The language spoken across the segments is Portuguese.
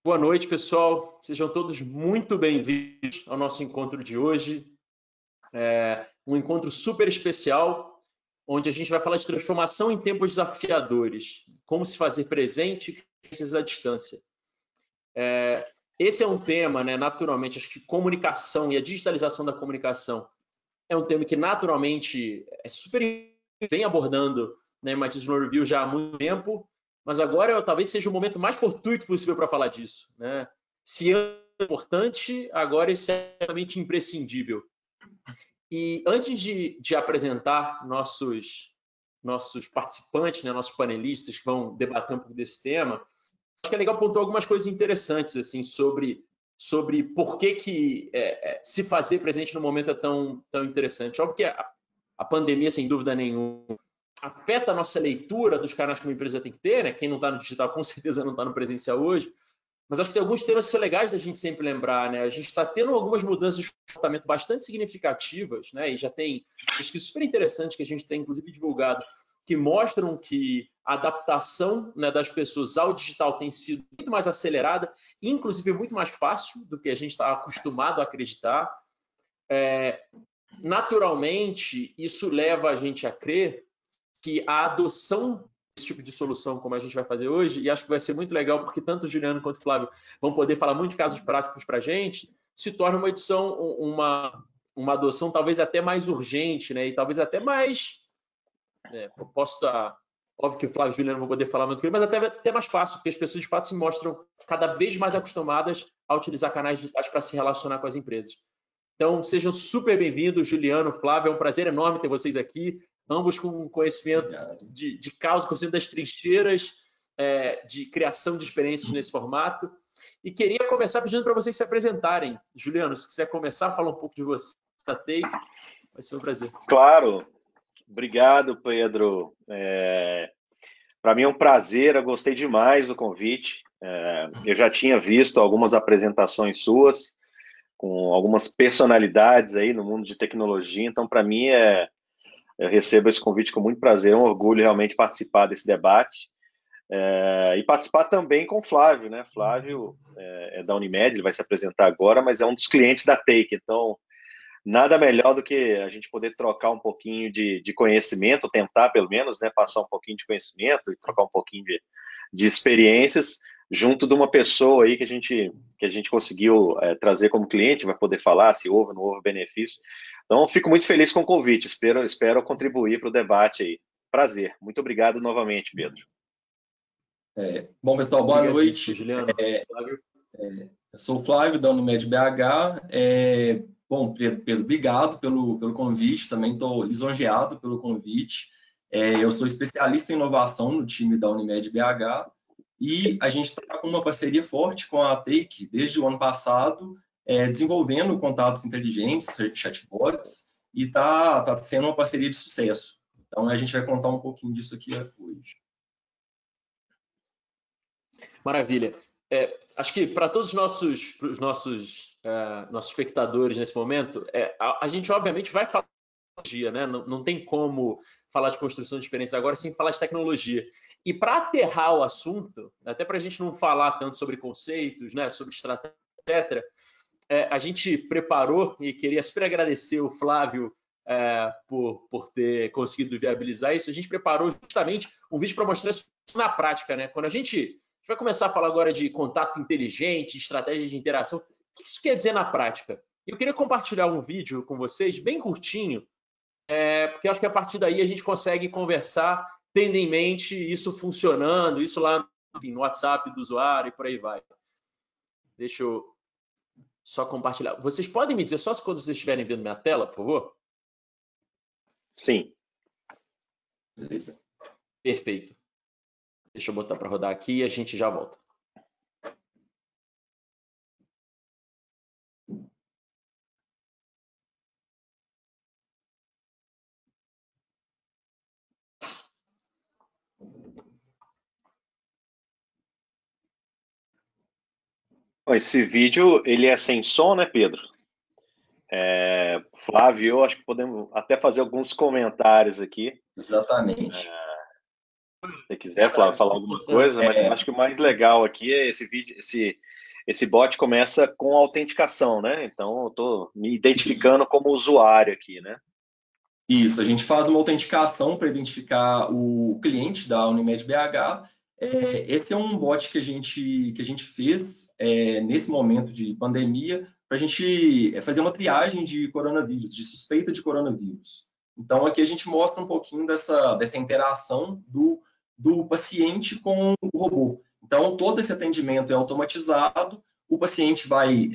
Boa noite, pessoal. Sejam todos muito bem-vindos ao nosso encontro de hoje. Um encontro super especial, onde a gente vai falar de transformação em tempos desafiadores, como se fazer presente e à distância. Esse é um tema, né, naturalmente, acho que comunicação e a digitalização da comunicação é um tema que naturalmente é super bem abordando, né, Matiz no Review já há muito tempo, mas agora talvez seja o momento mais fortuito possível para falar disso, né? Se é importante, agora isso é realmente imprescindível. E antes de apresentar nossos participantes, né, nossos panelistas que vão debater um pouco desse tema, acho que é legal pontuar algumas coisas interessantes assim sobre por que se fazer presente no momento é tão interessante. Óbvio que a pandemia, sem dúvida nenhuma, afeta a nossa leitura dos canais que uma empresa tem que ter, né? Quem não está no digital com certeza não está no presencial hoje, mas acho que tem alguns temas que são legais da gente sempre lembrar, né? A gente está tendo algumas mudanças de comportamento bastante significativas, né? E já tem pesquisas super interessantes que a gente tem, inclusive, divulgado, que mostram que a adaptação, né, das pessoas ao digital tem sido muito mais acelerada, inclusive muito mais fácil do que a gente está acostumado a acreditar. Naturalmente, isso leva a gente a crer que a adoção desse tipo de solução, como a gente vai fazer hoje, e acho que vai ser muito legal, porque tanto o Juliano quanto o Flávio vão poder falar muito de casos práticos para a gente, se torna uma edição, uma adoção talvez até mais urgente, né? E talvez até mais, posso estar, óbvio que o Flávio e o Juliano vão poder falar muito com ele, mas até mais fácil, porque as pessoas de fato se mostram cada vez mais acostumadas a utilizar canais digitais para se relacionar com as empresas. Então, sejam super bem-vindos, Juliano, Flávio, é um prazer enorme ter vocês aqui, ambos com conhecimento de causa, conhecimento das trincheiras de criação de experiências nesse formato. E queria começar pedindo para vocês se apresentarem. Juliano, se quiser começar, fala um pouco de você, da Take, vai ser um prazer. Claro, obrigado, Pedro. Para mim é um prazer, eu gostei demais do convite. Eu já tinha visto algumas apresentações suas, com algumas personalidades aí no mundo de tecnologia, então para mim eu recebo esse convite com muito prazer, é um orgulho realmente participar desse debate e participar também com o Flávio, né? Flávio é da Unimed, ele vai se apresentar agora, mas é um dos clientes da Take, então nada melhor do que a gente poder trocar um pouquinho de conhecimento, tentar pelo menos, né, passar um pouquinho de conhecimento e trocar um pouquinho de experiências junto de uma pessoa aí que a gente conseguiu trazer como cliente, vai poder falar se houve ou não houve benefício. Então, fico muito feliz com o convite, espero contribuir para o debate aí. Prazer, muito obrigado novamente, Pedro. Bom, pessoal, boa noite. Juliano. Eu sou o Flávio, da Unimed BH. Bom, Pedro, obrigado pelo convite, também estou lisonjeado pelo convite. Eu sou especialista em inovação no time da Unimed BH e a gente está com uma parceria forte com a Take desde o ano passado, desenvolvendo contatos inteligentes, chatbots, e está sendo uma parceria de sucesso. Então, a gente vai contar um pouquinho disso aqui hoje. Maravilha. Acho que para todos os nossos espectadores nesse momento, a gente obviamente vai falar de tecnologia, né? Não tem como falar de construção de experiência agora sem falar de tecnologia. E para aterrar o assunto, até para a gente não falar tanto sobre conceitos, né, sobre estratégia, etc., a gente preparou, e queria super agradecer o Flávio por ter conseguido viabilizar isso, a gente preparou justamente um vídeo para mostrar isso na prática, né? Quando a gente vai começar a falar agora de contato inteligente, estratégia de interação. O que isso quer dizer na prática? Eu queria compartilhar um vídeo com vocês, bem curtinho, porque acho que a partir daí a gente consegue conversar, tendo em mente isso funcionando, isso lá enfim, no WhatsApp do usuário e por aí vai. Deixa eu só compartilhar. Vocês podem me dizer só quando vocês estiverem vendo minha tela, por favor? Sim. Beleza. Perfeito. Deixa eu botar para rodar aqui e a gente já volta. Esse vídeo, ele é sem som, né, Pedro? Flávio, eu acho que podemos até fazer alguns comentários aqui. Exatamente. você quiser, Flávio, falar alguma coisa, mas eu acho que o mais legal aqui é esse vídeo, esse bot começa com autenticação, né? Então, eu estou me identificando como usuário aqui, né? Isso, a gente faz uma autenticação para identificar o cliente da Unimed BH. Esse é um bot que a gente fez nesse momento de pandemia para a gente fazer uma triagem de coronavírus, de suspeita de coronavírus. Então, aqui a gente mostra um pouquinho dessa interação do paciente com o robô. Então, todo esse atendimento é automatizado, o paciente vai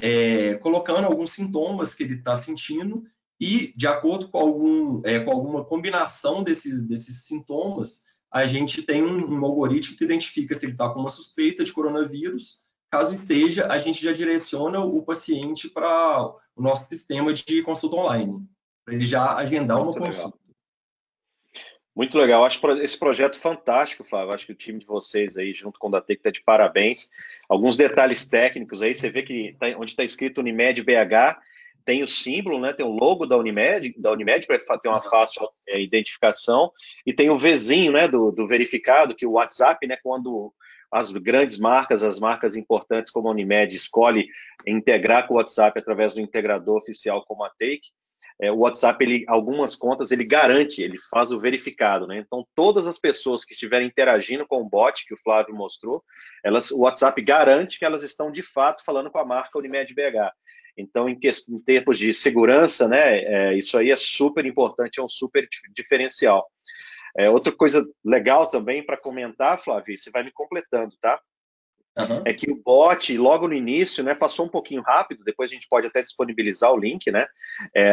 colocando alguns sintomas que ele está sentindo e, de acordo com alguma combinação desses sintomas, a gente tem um algoritmo que identifica se ele está com uma suspeita de coronavírus. Caso esteja, a gente já direciona o paciente para o nosso sistema de consulta online, para ele já agendar uma consulta. Muito legal. Acho esse projeto fantástico, Flávio. Acho que o time de vocês aí, junto com o Datec, está de parabéns. Alguns detalhes técnicos aí, você vê que onde está escrito Unimed BH, tem o símbolo, né? Tem o logo da Unimed para ter uma fácil identificação, e tem o Vzinho, né? Do verificado, que o WhatsApp, né? Quando as grandes marcas, as marcas importantes como a Unimed escolhe integrar com o WhatsApp através do integrador oficial como a Take, o WhatsApp, algumas contas, ele garante, ele faz o verificado, né? Então, todas as pessoas que estiverem interagindo com o bot que o Flávio mostrou, o WhatsApp garante que elas estão, de fato, falando com a marca Unimed BH. Então, em termos de segurança, né, isso aí é super importante, é um super diferencial. Outra coisa legal também para comentar, Flávio, você vai me completando, tá? É que o bot, logo no início, né, passou um pouquinho rápido, depois a gente pode até disponibilizar o link, né?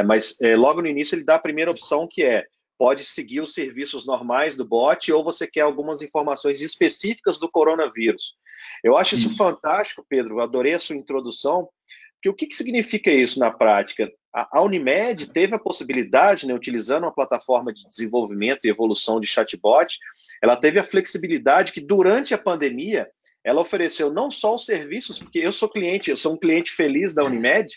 Mas logo no início ele dá a primeira opção, que pode seguir os serviços normais do bot, ou você quer algumas informações específicas do coronavírus. Eu acho isso fantástico, Pedro, eu adorei a sua introdução, porque o que significa isso na prática? A Unimed teve a possibilidade, né, utilizando uma plataforma de desenvolvimento e evolução de chatbot, ela teve a flexibilidade que durante a pandemia ela ofereceu não só os serviços, porque eu sou um cliente feliz da Unimed,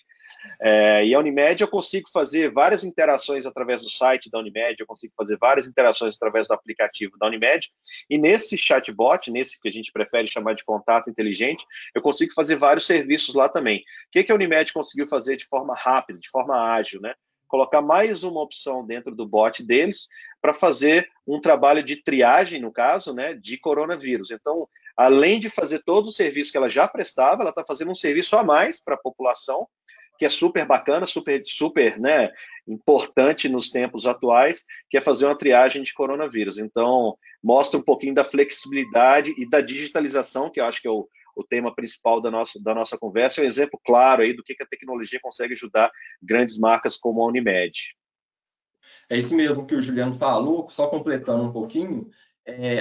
e a Unimed eu consigo fazer várias interações através do site da Unimed, eu consigo fazer várias interações através do aplicativo da Unimed, e nesse chatbot, nesse que a gente prefere chamar de contato inteligente, eu consigo fazer vários serviços lá também. O que a Unimed conseguiu fazer de forma rápida, de forma ágil, né? Colocar mais uma opção dentro do bot deles para fazer um trabalho de triagem, no caso, né, de coronavírus. Então, além de fazer todos os serviços que ela já prestava, ela está fazendo um serviço a mais para a população, que é super bacana, super, né, importante nos tempos atuais, que é fazer uma triagem de coronavírus. Então, mostra um pouquinho da flexibilidade e da digitalização, que eu acho que é o tema principal da nossa conversa, é um exemplo claro aí do que a tecnologia consegue ajudar grandes marcas como a Unimed. É isso mesmo que o Juliano falou, só completando um pouquinho,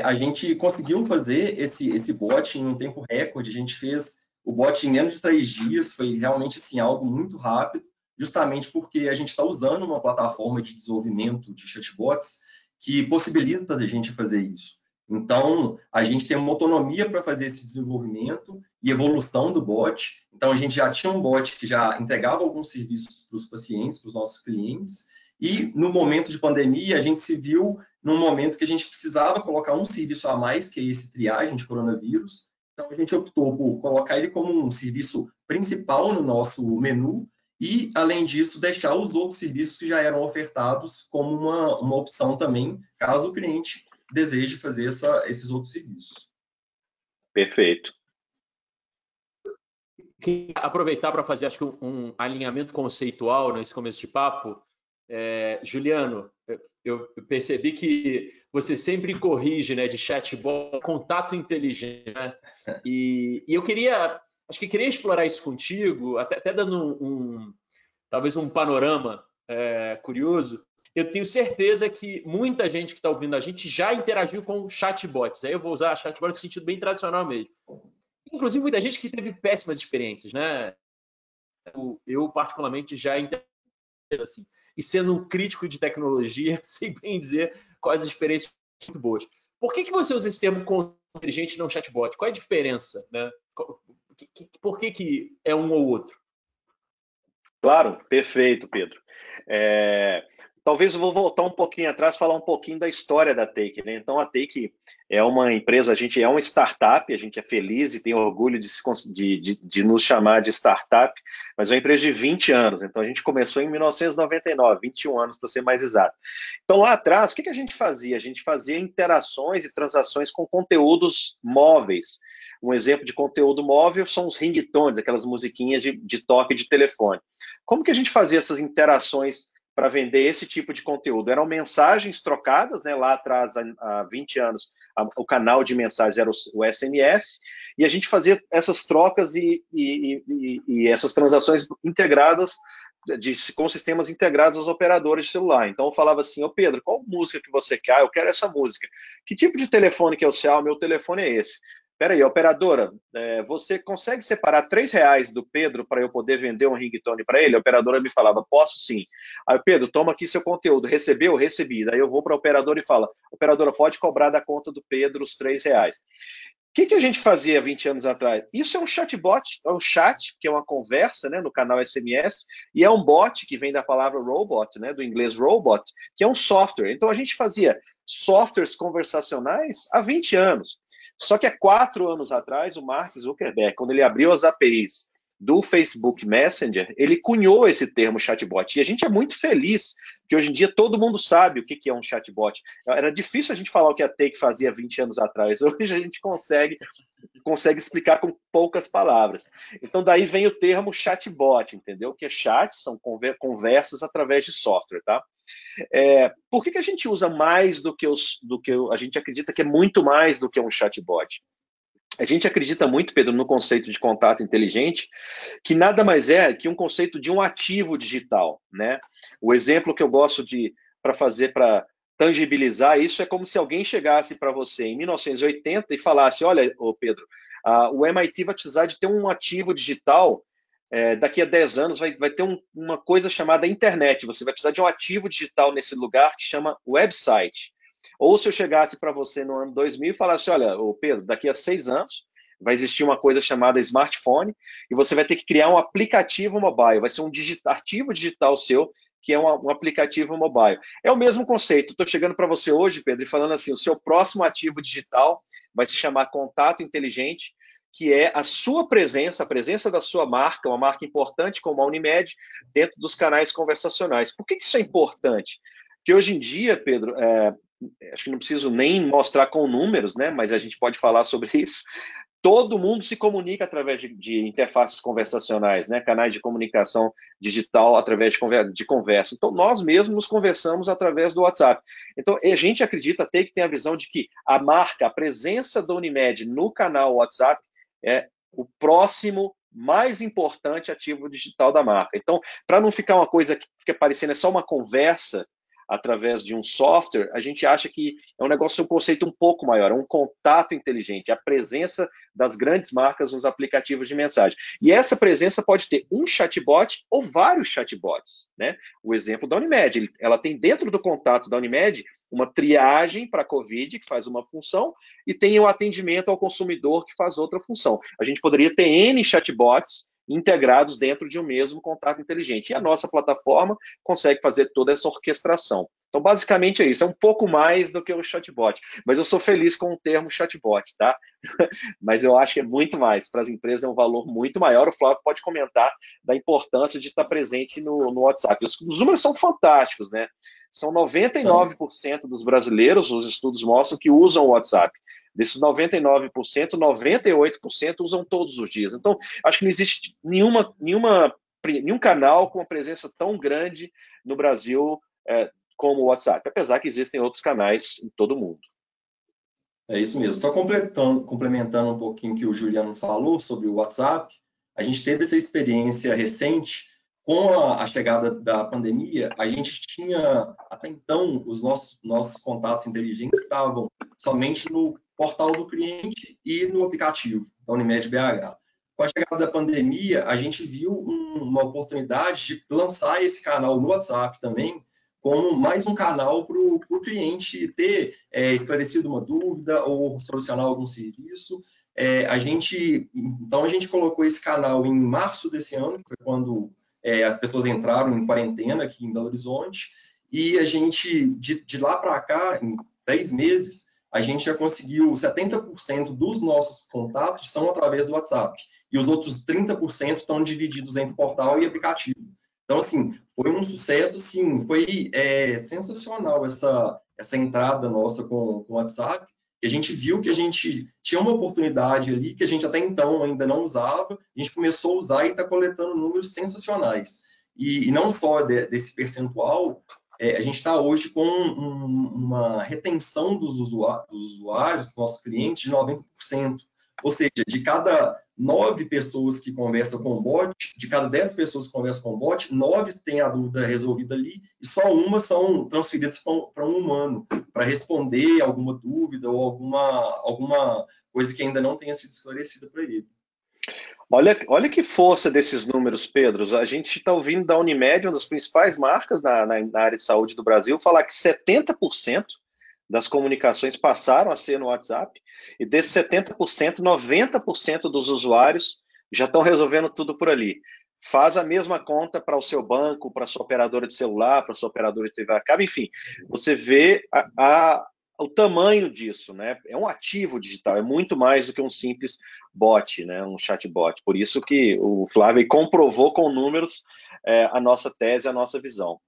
a gente conseguiu fazer esse bot em um tempo recorde, a gente fez o bot em menos de 3 dias, foi realmente assim, algo muito rápido, justamente porque a gente está usando uma plataforma de desenvolvimento de chatbots que possibilita a gente fazer isso. Então, a gente tem uma autonomia para fazer esse desenvolvimento e evolução do bot. Então, a gente já tinha um bot que já entregava alguns serviços para os pacientes, para os nossos clientes, e no momento de pandemia, a gente se viu num momento que a gente precisava colocar um serviço a mais, que é esse triagem de coronavírus. Então, a gente optou por colocar ele como um serviço principal no nosso menu e, além disso, deixar os outros serviços que já eram ofertados como uma opção também, caso o cliente deseje fazer esses outros serviços. Perfeito. Queria aproveitar para fazer, acho que um alinhamento conceitual nesse começo de papo. Juliano, eu percebi que você sempre corrige, né, de chatbot, contato inteligente, né? E eu queria explorar isso contigo, até dando talvez um panorama curioso. Eu tenho certeza que muita gente que está ouvindo a gente já interagiu com chatbots. Aí eu vou usar chatbot no sentido bem tradicional mesmo. Inclusive muita gente que teve péssimas experiências, né? Eu particularmente já interagi assim. E sendo um crítico de tecnologia, sei bem dizer quais experiências muito boas. Por que você usa esse termo inteligente e não chatbot? Qual é a diferença, né? Por que é um ou outro? Claro, perfeito, Pedro. talvez eu vou voltar um pouquinho atrás, falar um pouquinho da história da Take, né? Então, a Take é uma empresa, a gente é uma startup, a gente é feliz e tem orgulho de nos chamar de startup, mas é uma empresa de 20 anos. Então, a gente começou em 1999, 21 anos para ser mais exato. Então, lá atrás, o que a gente fazia? A gente fazia interações e transações com conteúdos móveis. Um exemplo de conteúdo móvel são os ringtones, aquelas musiquinhas de toque de telefone. Como que a gente fazia essas interações para vender esse tipo de conteúdo? Eram mensagens trocadas, né? Lá atrás, há 20 anos, o canal de mensagens era o SMS, e a gente fazia essas trocas e essas transações integradas com sistemas integrados aos operadores de celular. Então eu falava assim, ô Pedro, qual música que você quer? Eu quero essa música. Que tipo de telefone que é o seu? Meu telefone é esse. Peraí, operadora, você consegue separar R$3 do Pedro para eu poder vender um ringtone para ele? A operadora me falava, posso sim. Aí, Pedro, toma aqui seu conteúdo. Recebeu? Recebi. Daí eu vou para a operadora e falo, operadora, pode cobrar da conta do Pedro os R$3. O que a gente fazia 20 anos atrás? Isso é um chatbot, é um chat, que é uma conversa, né, no canal SMS, e é um bot, que vem da palavra robot, né, do inglês robot, que é um software. Então a gente fazia softwares conversacionais há 20 anos. Só que há 4 anos atrás, o Mark Zuckerberg, quando ele abriu as APIs do Facebook Messenger, ele cunhou esse termo chatbot. E a gente é muito feliz que hoje em dia todo mundo sabe o que é um chatbot. Era difícil a gente falar o que a Take fazia 20 anos atrás. Hoje a gente consegue explicar com poucas palavras. Então daí vem o termo chatbot, entendeu? Que é chat, são conversas através de software, tá? Por que a gente usa mais do que a gente acredita que é muito mais do que um chatbot? A gente acredita muito, Pedro, no conceito de contato inteligente, que nada mais é que um conceito de um ativo digital, né? O exemplo que eu gosto para tangibilizar isso é como se alguém chegasse para você em 1980 e falasse, olha, Pedro, o MIT vai precisar de ter um ativo digital, daqui a 10 anos vai ter uma coisa chamada internet, você vai precisar de um ativo digital nesse lugar que chama website. Ou se eu chegasse para você no ano 2000 e falasse, olha, Pedro, daqui a 6 anos vai existir uma coisa chamada smartphone e você vai ter que criar um aplicativo mobile, vai ser um ativo digital seu, que é um aplicativo mobile. É o mesmo conceito. Estou chegando para você hoje, Pedro, e falando assim, o seu próximo ativo digital vai se chamar Contato Inteligente, que é a sua presença, a presença da sua marca, uma marca importante como a Unimed, dentro dos canais conversacionais. Por que isso é importante? Porque hoje em dia, Pedro, acho que não preciso nem mostrar com números, né? Mas a gente pode falar sobre isso. Todo mundo se comunica através de interfaces conversacionais, né? Canais de comunicação digital através de conversa. Então, nós mesmos nos conversamos através do WhatsApp. Então, a gente acredita até que tem a visão de que a marca, a presença da Unimed no canal WhatsApp é o próximo mais importante ativo digital da marca. Então, para não ficar uma coisa que fica parecendo só uma conversa através de um software, a gente acha que é um conceito um pouco maior, é um contato inteligente, a presença das grandes marcas nos aplicativos de mensagem. E essa presença pode ter um chatbot ou vários chatbots, né? O exemplo da Unimed, ela tem dentro do contato da Unimed uma triagem para a COVID, que faz uma função, e tem o atendimento ao consumidor, que faz outra função. A gente poderia ter N chatbots integrados dentro de um mesmo contato inteligente. E a nossa plataforma consegue fazer toda essa orquestração. Então, basicamente é isso. É um pouco mais do que o chatbot. Mas eu sou feliz com o termo chatbot, tá? Mas eu acho que é muito mais. Para as empresas é um valor muito maior. O Flávio pode comentar da importância de estar presente no WhatsApp. Os números são fantásticos, né? São 99% dos brasileiros, os estudos mostram, que usam o WhatsApp. Desses 99%, 98% usam todos os dias. Então, acho que não existe nenhum canal com uma presença tão grande no Brasil como o WhatsApp, apesar que existem outros canais em todo o mundo. É isso mesmo. Só complementando um pouquinho o que o Juliano falou sobre o WhatsApp, a gente teve essa experiência recente. Com a chegada da pandemia, a gente tinha, até então, os nossos contatos inteligentes estavam somente no portal do cliente e no aplicativo da Unimed BH. Com a chegada da pandemia, a gente viu uma oportunidade de lançar esse canal no WhatsApp também, como mais um canal para o cliente ter esclarecido uma dúvida ou solucionar algum serviço. Então, a gente colocou esse canal em março desse ano, que foi quando as pessoas entraram em quarentena aqui em Belo Horizonte, e a gente, de lá para cá, em 10 meses, a gente já conseguiu 70% dos nossos contatos são através do WhatsApp, e os outros 30% estão divididos entre portal e aplicativo. Então, assim, foi um sucesso, sim, foi sensacional essa entrada nossa com o WhatsApp, e a gente viu que a gente tinha uma oportunidade ali que a gente até então ainda não usava, a gente começou a usar e está coletando números sensacionais. E não só desse percentual, a gente está hoje com uma retenção dos usuários, dos nossos clientes, de 90%. Ou seja, de cada 9 pessoas que conversam com o bot, de cada 10 pessoas que conversam com o bot, 9 têm a dúvida resolvida ali e só uma são transferidas para um humano, para responder alguma dúvida ou alguma coisa que ainda não tenha sido esclarecida para ele. Olha que força desses números, Pedro. A gente está ouvindo da Unimed, uma das principais marcas na área de saúde do Brasil, falar que 70% das comunicações passaram a ser no WhatsApp, e desses 70%, 90% dos usuários já estão resolvendo tudo por ali. Faz a mesma conta para o seu banco, para a sua operadora de celular, para a sua operadora de TV a cabo, enfim, você vê o tamanho disso, né? É um ativo digital, é muito mais do que um simples bot, né? Um chatbot. Por isso que o Flávio comprovou com números a nossa tese, a nossa visão.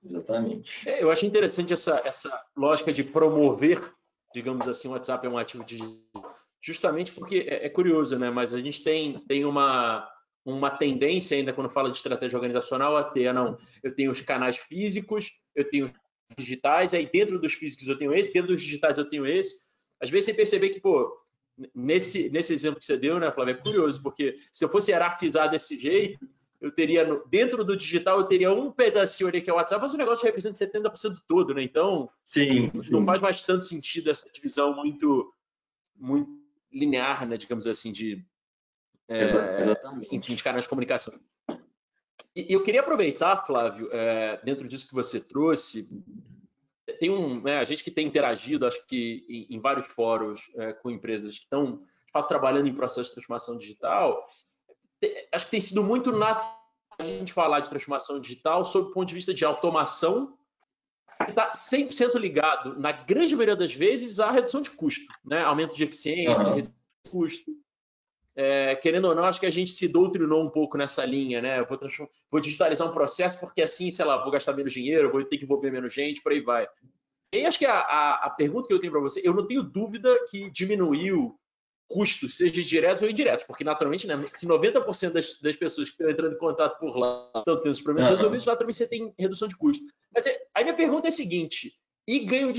Exatamente. Eu acho interessante essa lógica de promover, digamos assim, o WhatsApp é um ativo digital, justamente porque é curioso, né? Mas a gente tem uma tendência ainda, quando fala de estratégia organizacional, a ter, não, eu tenho os canais físicos, eu tenho os digitais, aí dentro dos físicos eu tenho esse, dentro dos digitais eu tenho esse. Às vezes você perceber que, pô, nesse exemplo que você deu, né, Flávio, é curioso, porque se eu fosse hierarquizar desse jeito, eu teria, dentro do digital, eu teria um pedacinho ali que é o WhatsApp, mas o negócio representa 70% do todo, né? Então, sim. Não faz mais tanto sentido essa divisão muito linear, né, digamos assim, Exatamente. enfim, de canais de comunicação. E eu queria aproveitar, Flávio, dentro disso que você trouxe, tem a gente que tem interagido, acho que em vários fóruns com empresas que estão, de fato, trabalhando em processo de transformação digital, acho que tem sido muito natural a gente falar de transformação digital sob o ponto de vista de automação, que está 100% ligado, na grande maioria das vezes, à redução de custo, né? Aumento de eficiência, redução de custo. Querendo ou não, acho que a gente se doutrinou um pouco nessa linha, né? Eu vou digitalizar um processo porque assim, sei lá, vou gastar menos dinheiro, vou ter que envolver menos gente, por aí vai. E acho que a pergunta que eu tenho para você, eu não tenho dúvida que diminuiu custos, seja diretos ou indiretos, porque naturalmente, né, se 90% das pessoas que estão entrando em contato por lá estão tendo os problemas resolvidos, naturalmente você tem redução de custo. Mas aí minha pergunta é a seguinte, e ganho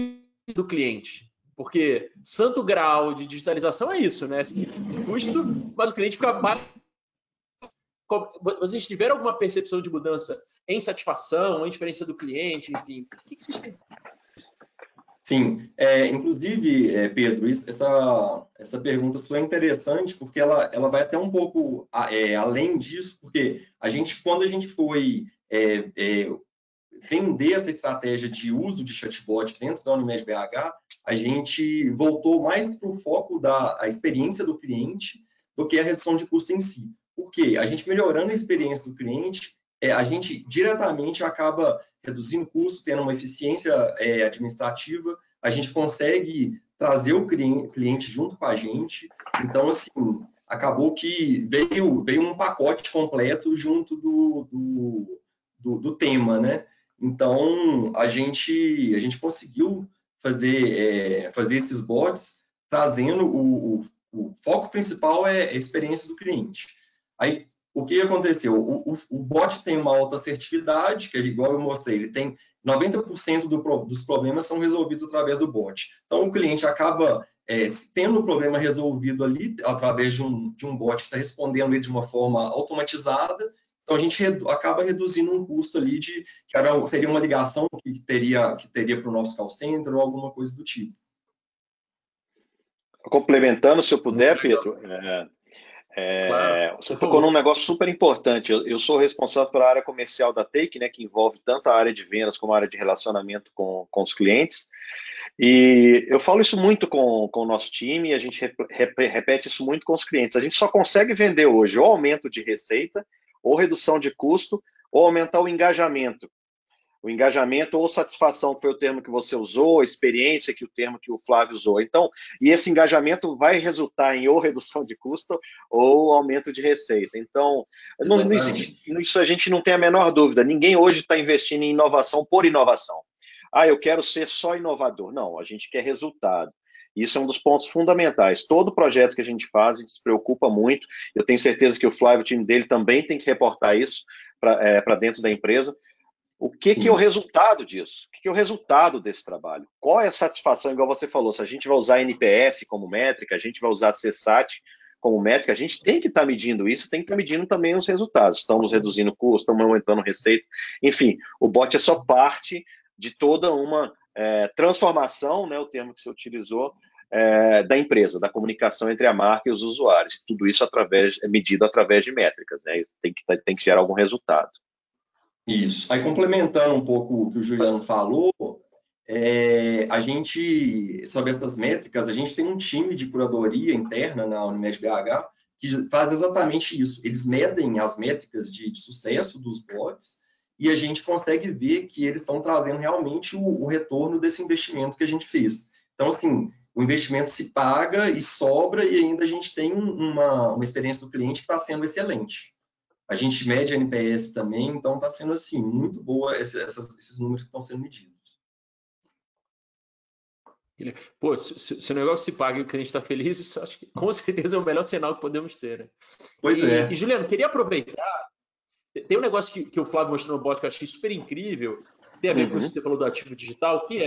do cliente? Porque santo grau de digitalização é isso, né? Esse custo, mas o cliente fica mais... Vocês tiveram alguma percepção de mudança em satisfação, em experiência do cliente, enfim? O que vocês têm? Sim, inclusive, Pedro, essa pergunta sua é interessante porque ela vai até um pouco além disso, porque quando a gente foi vender essa estratégia de uso de chatbot dentro da Unimed BH, a gente voltou mais para o foco da experiência do cliente do que a redução de custo em si. Por quê? A gente melhorando a experiência do cliente, a gente diretamente acaba reduzindo custo, tendo uma eficiência administrativa, a gente consegue trazer o cliente junto com a gente. Então, assim, acabou que veio um pacote completo junto do tema, né? Então, a gente conseguiu fazer esses bots, trazendo o foco principal é a experiência do cliente. Aí, o que aconteceu? O bot tem uma alta assertividade, que é igual eu mostrei, ele tem 90% dos problemas são resolvidos através do bot. Então, o cliente acaba tendo o problema resolvido ali através de um bot que está respondendo ele de uma forma automatizada. Então, a gente acaba reduzindo um custo ali que seria uma ligação que teria para o nosso call center ou alguma coisa do tipo. Complementando, se eu puder, Pedro, Claro. você tocou num negócio super importante. Eu sou responsável pela área comercial da Take, né, que envolve tanto a área de vendas como a área de relacionamento com os clientes. E eu falo isso muito com o nosso time e a gente repete isso muito com os clientes. A gente só consegue vender hoje ou aumento de receita, ou redução de custo, ou aumentar o engajamento. O engajamento ou satisfação, que foi o termo que você usou, experiência, que o termo que o Flávio usou. Então, e esse engajamento vai resultar em ou redução de custo ou aumento de receita. Então, nisso a gente não tem a menor dúvida. Ninguém hoje está investindo em inovação por inovação. Ah, eu quero ser só inovador. Não, a gente quer resultado. Isso é um dos pontos fundamentais. Todo projeto que a gente faz, a gente se preocupa muito. Eu tenho certeza que o Flávio, o time dele, também tem que reportar isso para dentro da empresa. O que é o resultado disso? O que é o resultado desse trabalho? Qual é a satisfação, igual você falou, se a gente vai usar NPS como métrica, a gente vai usar CSAT como métrica, a gente tem que estar medindo isso, tem que estar medindo também os resultados. Estamos reduzindo custo, estamos aumentando receita. Enfim, o bot é só parte de toda uma transformação, né, o termo que você utilizou, da empresa, da comunicação entre a marca e os usuários. Tudo isso é medido através de métricas, né? Tem que gerar algum resultado. Isso. Aí, complementando um pouco o que o Juliano falou, a gente, sobre essas métricas, a gente tem um time de curadoria interna na Unimed BH que faz exatamente isso. Eles medem as métricas de sucesso dos bots e a gente consegue ver que eles estão trazendo realmente o retorno desse investimento que a gente fez. Então, assim, o investimento se paga e sobra e ainda a gente tem uma experiência do cliente que está sendo excelente. A gente mede a NPS também, então está sendo assim, muito boa esses números que estão sendo medidos. Pô, se o negócio se paga e o cliente está feliz, isso acho que com certeza é o melhor sinal que podemos ter, né? Pois é. E Juliano, queria aproveitar, tem um negócio que o Flávio mostrou no bot que eu achei super incrível, tem a ver com isso que você falou do ativo digital, que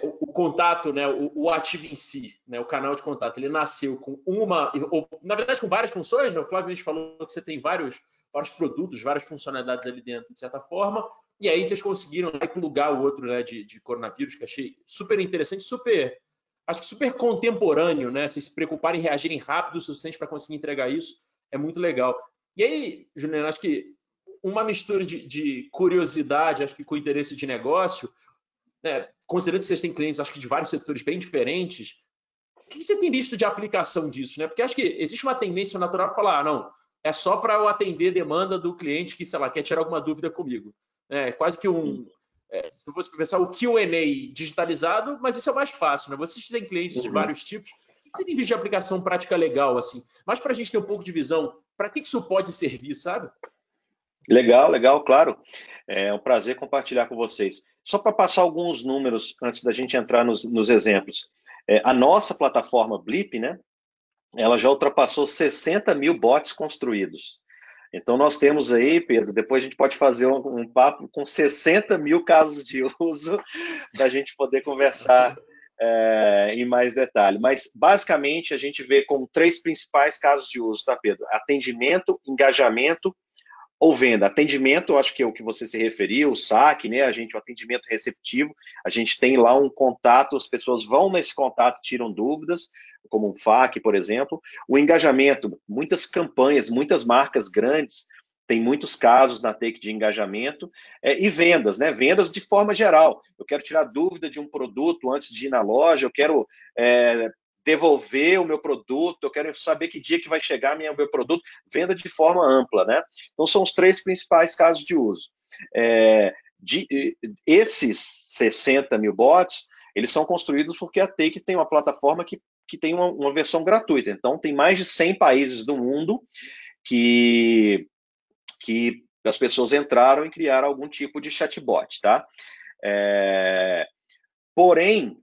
o contato, né, o ativo em si, né, o canal de contato, ele nasceu com na verdade com várias funções, né? O Flávio mesmo falou que você tem vários produtos, várias funcionalidades ali dentro, de certa forma, e aí vocês conseguiram plugar o outro, né, de coronavírus, que achei super interessante, acho que super contemporâneo, né? Vocês se preocuparem em reagirem rápido o suficiente para conseguir entregar isso, é muito legal. E aí, Juliano, acho que uma mistura de curiosidade, acho que com interesse de negócio, né, considerando que vocês têm clientes, acho que de vários setores bem diferentes, o que você tem visto de aplicação disso, né? Porque acho que existe uma tendência natural para falar, não, é só para eu atender demanda do cliente que, sei lá, quer tirar alguma dúvida comigo. Quase que se você pensar o Q&A digitalizado, mas isso é mais fácil, né? Vocês têm clientes de vários tipos, o que você tem visto de aplicação prática legal, assim? Mas para a gente ter um pouco de visão, para que isso pode servir, sabe? Legal, claro. É um prazer compartilhar com vocês. Só para passar alguns números antes da gente entrar nos exemplos. A nossa plataforma Blip, né? Ela já ultrapassou 60 mil bots construídos. Então, nós temos aí, Pedro, depois a gente pode fazer um papo com 60 mil casos de uso para a gente poder conversar em mais detalhe. Mas, basicamente, a gente vê como 3 principais casos de uso, tá, Pedro? Atendimento, engajamento ou venda. Atendimento, acho que é o que você se referiu, o saque, né? O atendimento receptivo, a gente tem lá um contato, as pessoas vão nesse contato, tiram dúvidas, como um FAQ, por exemplo. O engajamento, muitas campanhas, muitas marcas grandes, tem muitos casos na Take de engajamento, e vendas, né? Vendas de forma geral. Eu quero tirar dúvida de um produto antes de ir na loja, eu quero devolver o meu produto, eu quero saber que dia que vai chegar o meu produto, venda de forma ampla, né? Então, são os 3 principais casos de uso. Esses 60 mil bots, eles são construídos porque a Take tem uma plataforma que tem uma versão gratuita. Então, tem mais de 100 países do mundo que as pessoas entraram e criaram algum tipo de chatbot, tá? Porém,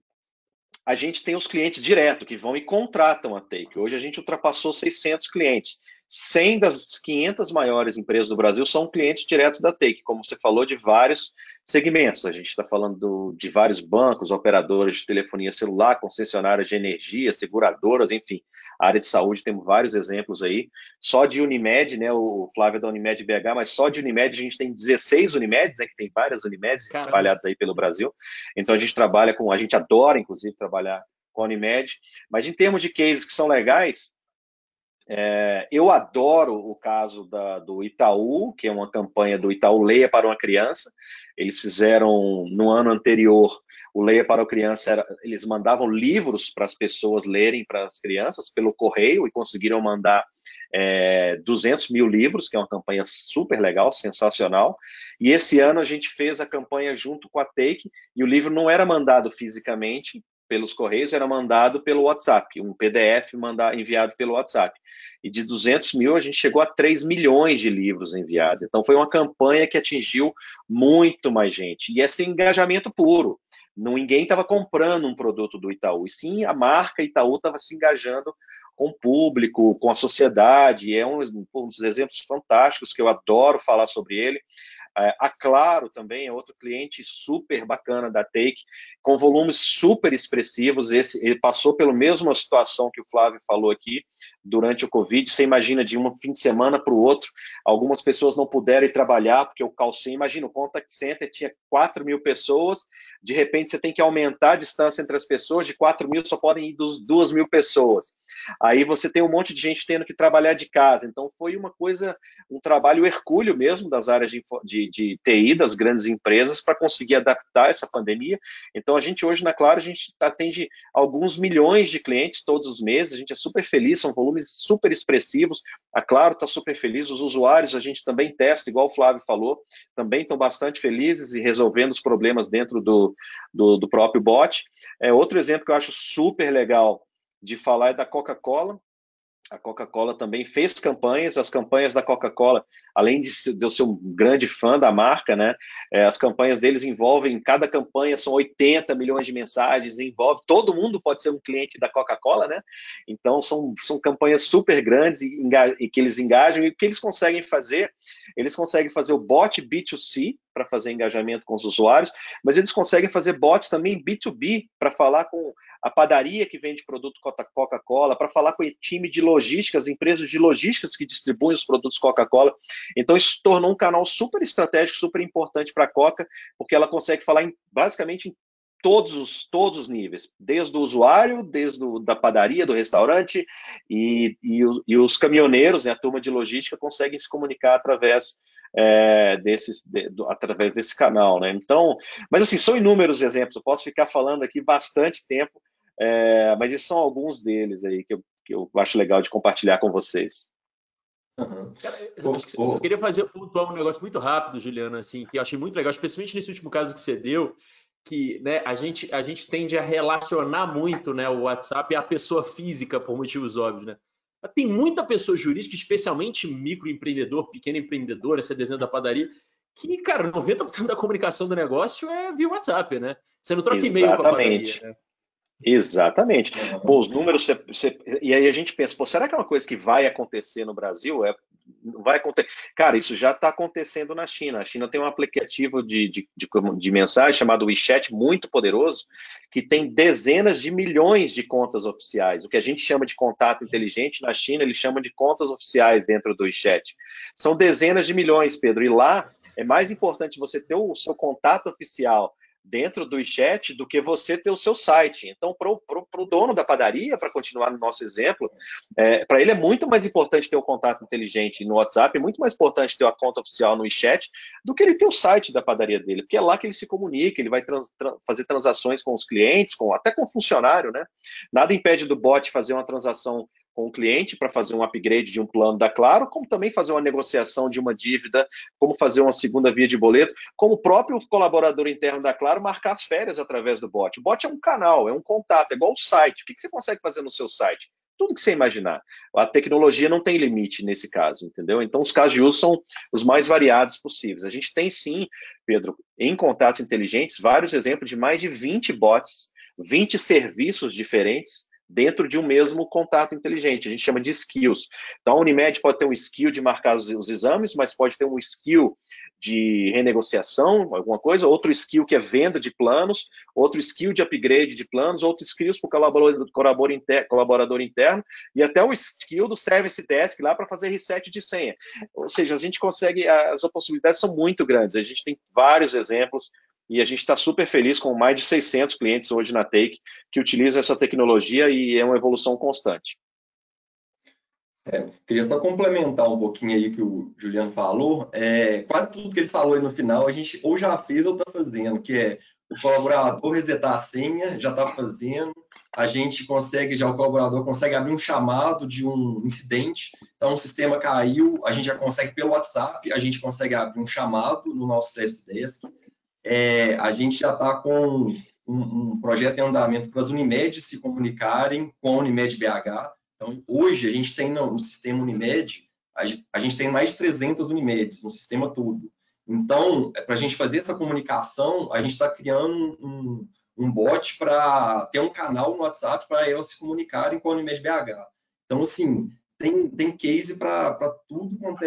a gente tem os clientes direto, que vão e contratam a Take. Hoje a gente ultrapassou 600 clientes. 100 das 500 maiores empresas do Brasil são clientes diretos da Take, como você falou, de vários segmentos. A gente está falando de vários bancos, operadoras de telefonia celular, concessionárias de energia, seguradoras, enfim. A área de saúde, temos vários exemplos aí. Só de Unimed, né, o Flávio é da Unimed BH, mas só de Unimed a gente tem 16 Unimeds, né, que tem várias Unimeds espalhadas aí pelo Brasil. Então a gente trabalha a gente adora, inclusive, trabalhar com a Unimed. Mas em termos de cases que são legais, eu adoro o caso do Itaú, que é uma campanha do Itaú Leia para uma Criança. Eles fizeram, no ano anterior, o Leia para a Criança, eles mandavam livros para as pessoas lerem para as crianças pelo correio e conseguiram mandar 200 mil livros, que é uma campanha super legal, sensacional. E esse ano a gente fez a campanha junto com a Take, e o livro não era mandado fisicamente pelos Correios, era mandado pelo WhatsApp, um PDF enviado pelo WhatsApp. E de 200 mil, a gente chegou a 3 milhões de livros enviados. Então, foi uma campanha que atingiu muito mais gente. E esse engajamento puro. Ninguém estava comprando um produto do Itaú, e sim a marca Itaú estava se engajando com o público, com a sociedade. É um dos exemplos fantásticos que eu adoro falar sobre ele. A Claro também é outro cliente super bacana da Take, com volumes super expressivos. Ele passou pela mesma situação que o Flávio falou aqui durante o Covid. Você imagina, de um fim de semana para o outro, algumas pessoas não puderam ir trabalhar porque o call center, imagina, o contact center tinha 4 mil pessoas, de repente você tem que aumentar a distância entre as pessoas, de 4 mil só podem ir 2 mil pessoas. Aí você tem um monte de gente tendo que trabalhar de casa. Então foi uma coisa, um trabalho hercúleo mesmo das áreas de TI, das grandes empresas, para conseguir adaptar essa pandemia. Então a gente hoje na Claro, a gente atende alguns milhões de clientes todos os meses, a gente é super feliz, são volumes super expressivos, a Claro está super feliz, os usuários a gente também testa, igual o Flávio falou, também estão bastante felizes e resolvendo os problemas dentro do próprio bot. Outro exemplo que eu acho super legal de falar é da Coca-Cola. A Coca-Cola também fez campanhas, as campanhas da Coca-Cola, além de eu ser um grande fã da marca, né, as campanhas deles envolvem, cada campanha são 80 milhões de mensagens, envolve, todo mundo pode ser um cliente da Coca-Cola, né, então são campanhas super grandes e que eles engajam, e o que eles conseguem fazer o bot B2C, para fazer engajamento com os usuários, mas eles conseguem fazer bots também B2B, para falar com a padaria que vende produto Coca-Cola, para falar com o time de logística, as empresas de logísticas que distribuem os produtos Coca-Cola. Então, isso se tornou um canal super estratégico, super importante para a Coca, porque ela consegue falar basicamente em todos os níveis, desde o usuário, da padaria, do restaurante, e os caminhoneiros, né, a turma de logística, conseguem se comunicar através desse canal, né? Então, mas assim, são inúmeros exemplos, eu posso ficar falando aqui bastante tempo, mas esses são alguns deles aí que eu acho legal de compartilhar com vocês. Uhum. Cara, eu só queria pontuar um negócio muito rápido, Juliana, assim, que eu achei muito legal, especialmente nesse último caso que você deu, que, né, a gente tende a relacionar muito, né, o WhatsApp à pessoa física por motivos óbvios, né? Tem muita pessoa jurídica, especialmente microempreendedor, pequeno empreendedor, essa desenho da padaria, que, cara, 90% da comunicação do negócio é via WhatsApp, né? Você não troca e-mail com a padaria, né? Exatamente. Pô, os números, e aí a gente pensa, pô, será que é uma coisa que vai acontecer no Brasil? Vai acontecer. Cara, isso já está acontecendo na China. A China tem um aplicativo de mensagem chamado WeChat, muito poderoso, que tem dezenas de milhões de contas oficiais. O que a gente chama de contato inteligente, na China eles chamam de contas oficiais dentro do WeChat. São dezenas de milhões, Pedro, e lá é mais importante você ter o seu contato oficial dentro do WeChat do que você ter o seu site. Então, para o dono da padaria, para continuar no nosso exemplo, para ele é muito mais importante ter o contato inteligente no WhatsApp, é muito mais importante ter a conta oficial no WeChat do que ele ter o site da padaria dele, porque é lá que ele se comunica, ele vai fazer transações com os clientes, até com o funcionário, né? Nada impede do bot fazer uma transação com o cliente para fazer um upgrade de um plano da Claro, como também fazer uma negociação de uma dívida, como fazer uma segunda via de boleto, como o próprio colaborador interno da Claro marcar as férias através do bot. O bot é um canal, é um contato, é igual o site. O que você consegue fazer no seu site? Tudo que você imaginar. A tecnologia não tem limite nesse caso, entendeu? Então, os casos de uso são os mais variados possíveis. A gente tem sim, Pedro, em contatos inteligentes, vários exemplos de mais de 20 bots, 20 serviços diferentes dentro de um mesmo contato inteligente. A gente chama de skills. Então, a Unimed pode ter um skill de marcar os exames, mas pode ter um skill de renegociação, alguma coisa, outro skill que é venda de planos, outro skill de upgrade de planos, outro skills para o colaborador interno, e até o skill do service desk lá para fazer reset de senha. Ou seja, a gente consegue, as possibilidades são muito grandes. A gente tem vários exemplos, e a gente está super feliz com mais de 600 clientes hoje na Take que utilizam essa tecnologia, e é uma evolução constante. Queria só complementar um pouquinho aí que o Juliano falou. Quase tudo que ele falou aí no final, a gente ou já fez ou está fazendo, que é o colaborador resetar a senha, já está fazendo, a gente consegue, já o colaborador consegue abrir um chamado de um incidente. Então, o sistema caiu, a gente já consegue, pelo WhatsApp, a gente consegue abrir um chamado no nosso Service Desk. A gente já está com um projeto em andamento para as Unimed se comunicarem com a Unimed BH. Então, hoje, a gente tem no sistema Unimed, a gente tem mais de 300 Unimedes no sistema todo. Então, para a gente fazer essa comunicação, a gente está criando um bot para ter um canal no WhatsApp para elas se comunicarem com a Unimed BH. Então, assim, tem case para tudo quanto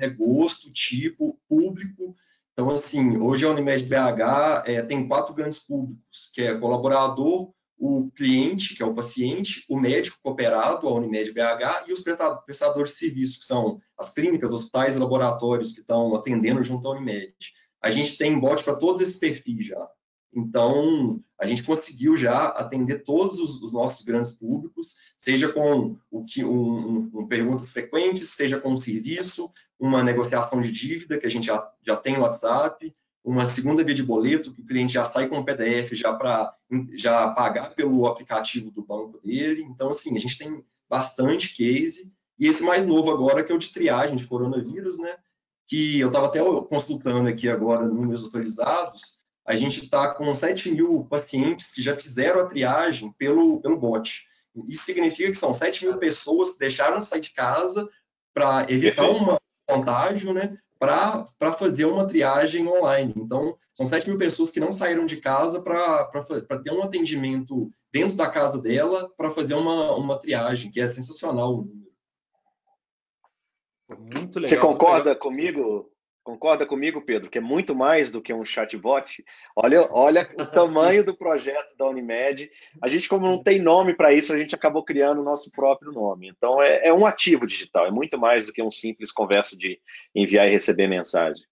é gosto, tipo, público. Então, assim, hoje a Unimed BH tem 4 grandes públicos, que é colaborador, o cliente, que é o paciente, o médico cooperado, a Unimed BH, e os prestadores de serviço, que são as clínicas, hospitais e laboratórios que estão atendendo junto à Unimed. A gente tem bot para todos esses perfis já. Então, a gente conseguiu já atender todos os nossos grandes públicos, seja com perguntas frequentes, seja com um serviço, uma negociação de dívida, que a gente já tem no WhatsApp, uma segunda via de boleto, que o cliente já sai com o PDF já para já pagar pelo aplicativo do banco dele. Então, assim, a gente tem bastante case. E esse mais novo agora, que é o de triagem de coronavírus, né? Que eu estava até consultando aqui agora, números atualizados, a gente está com 7 mil pacientes que já fizeram a triagem pelo bot. Isso significa que são 7 mil pessoas que deixaram de sair de casa para evitar um contágio, né? Para fazer uma triagem online. Então, são 7 mil pessoas que não saíram de casa para ter um atendimento dentro da casa dela para fazer uma triagem, que é sensacional o número. Muito legal. Você concorda comigo? Concorda comigo, Pedro, que é muito mais do que um chatbot? Olha o tamanho do projeto da Unimed. A gente, como não tem nome para isso, a gente acabou criando o nosso próprio nome. Então, é um ativo digital, é muito mais do que um simples conversa de enviar e receber mensagem.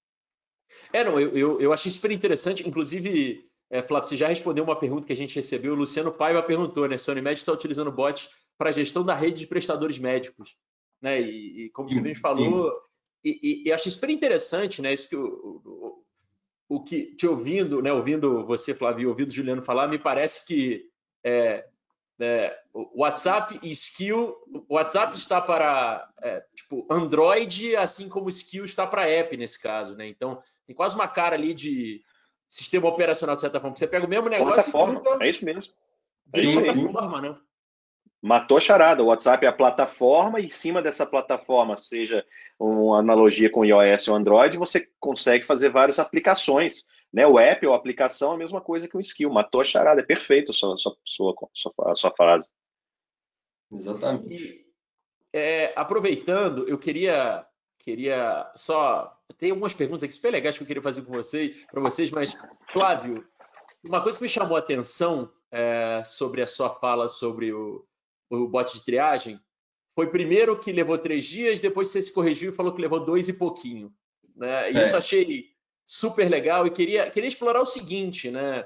Não, eu achei super interessante. Inclusive, Flávio, você já respondeu uma pergunta que a gente recebeu. O Luciano Paiva perguntou, né? Se a Unimed está utilizando bot para a gestão da rede de prestadores médicos. Né? E como você bem falou... E acho super interessante, né? Isso que o que te ouvindo, né? Ouvindo você, Flávio, ouvindo o Juliano falar, me parece que o WhatsApp e Skill, o WhatsApp está para tipo Android, assim como o Skill está para app nesse caso, né? Então tem quase uma cara ali de sistema operacional de certa forma. Você pega o mesmo negócio plataforma, é isso mesmo. Plataforma, né? Matou a charada. O WhatsApp é a plataforma, e em cima dessa plataforma, seja uma analogia com o iOS ou Android, você consegue fazer várias aplicações. Né? O app ou a aplicação é a mesma coisa que um skill. Matou a charada. É perfeito a sua frase. Exatamente. Aproveitando, eu queria só... Tem algumas perguntas aqui super legais que eu queria fazer com para vocês, mas, Flávio, uma coisa que me chamou a atenção sobre a sua fala sobre o bot de triagem foi primeiro que levou 3 dias, depois você se corrigiu e falou que levou 2 e pouquinho. Né? E isso achei super legal e queria explorar o seguinte, né?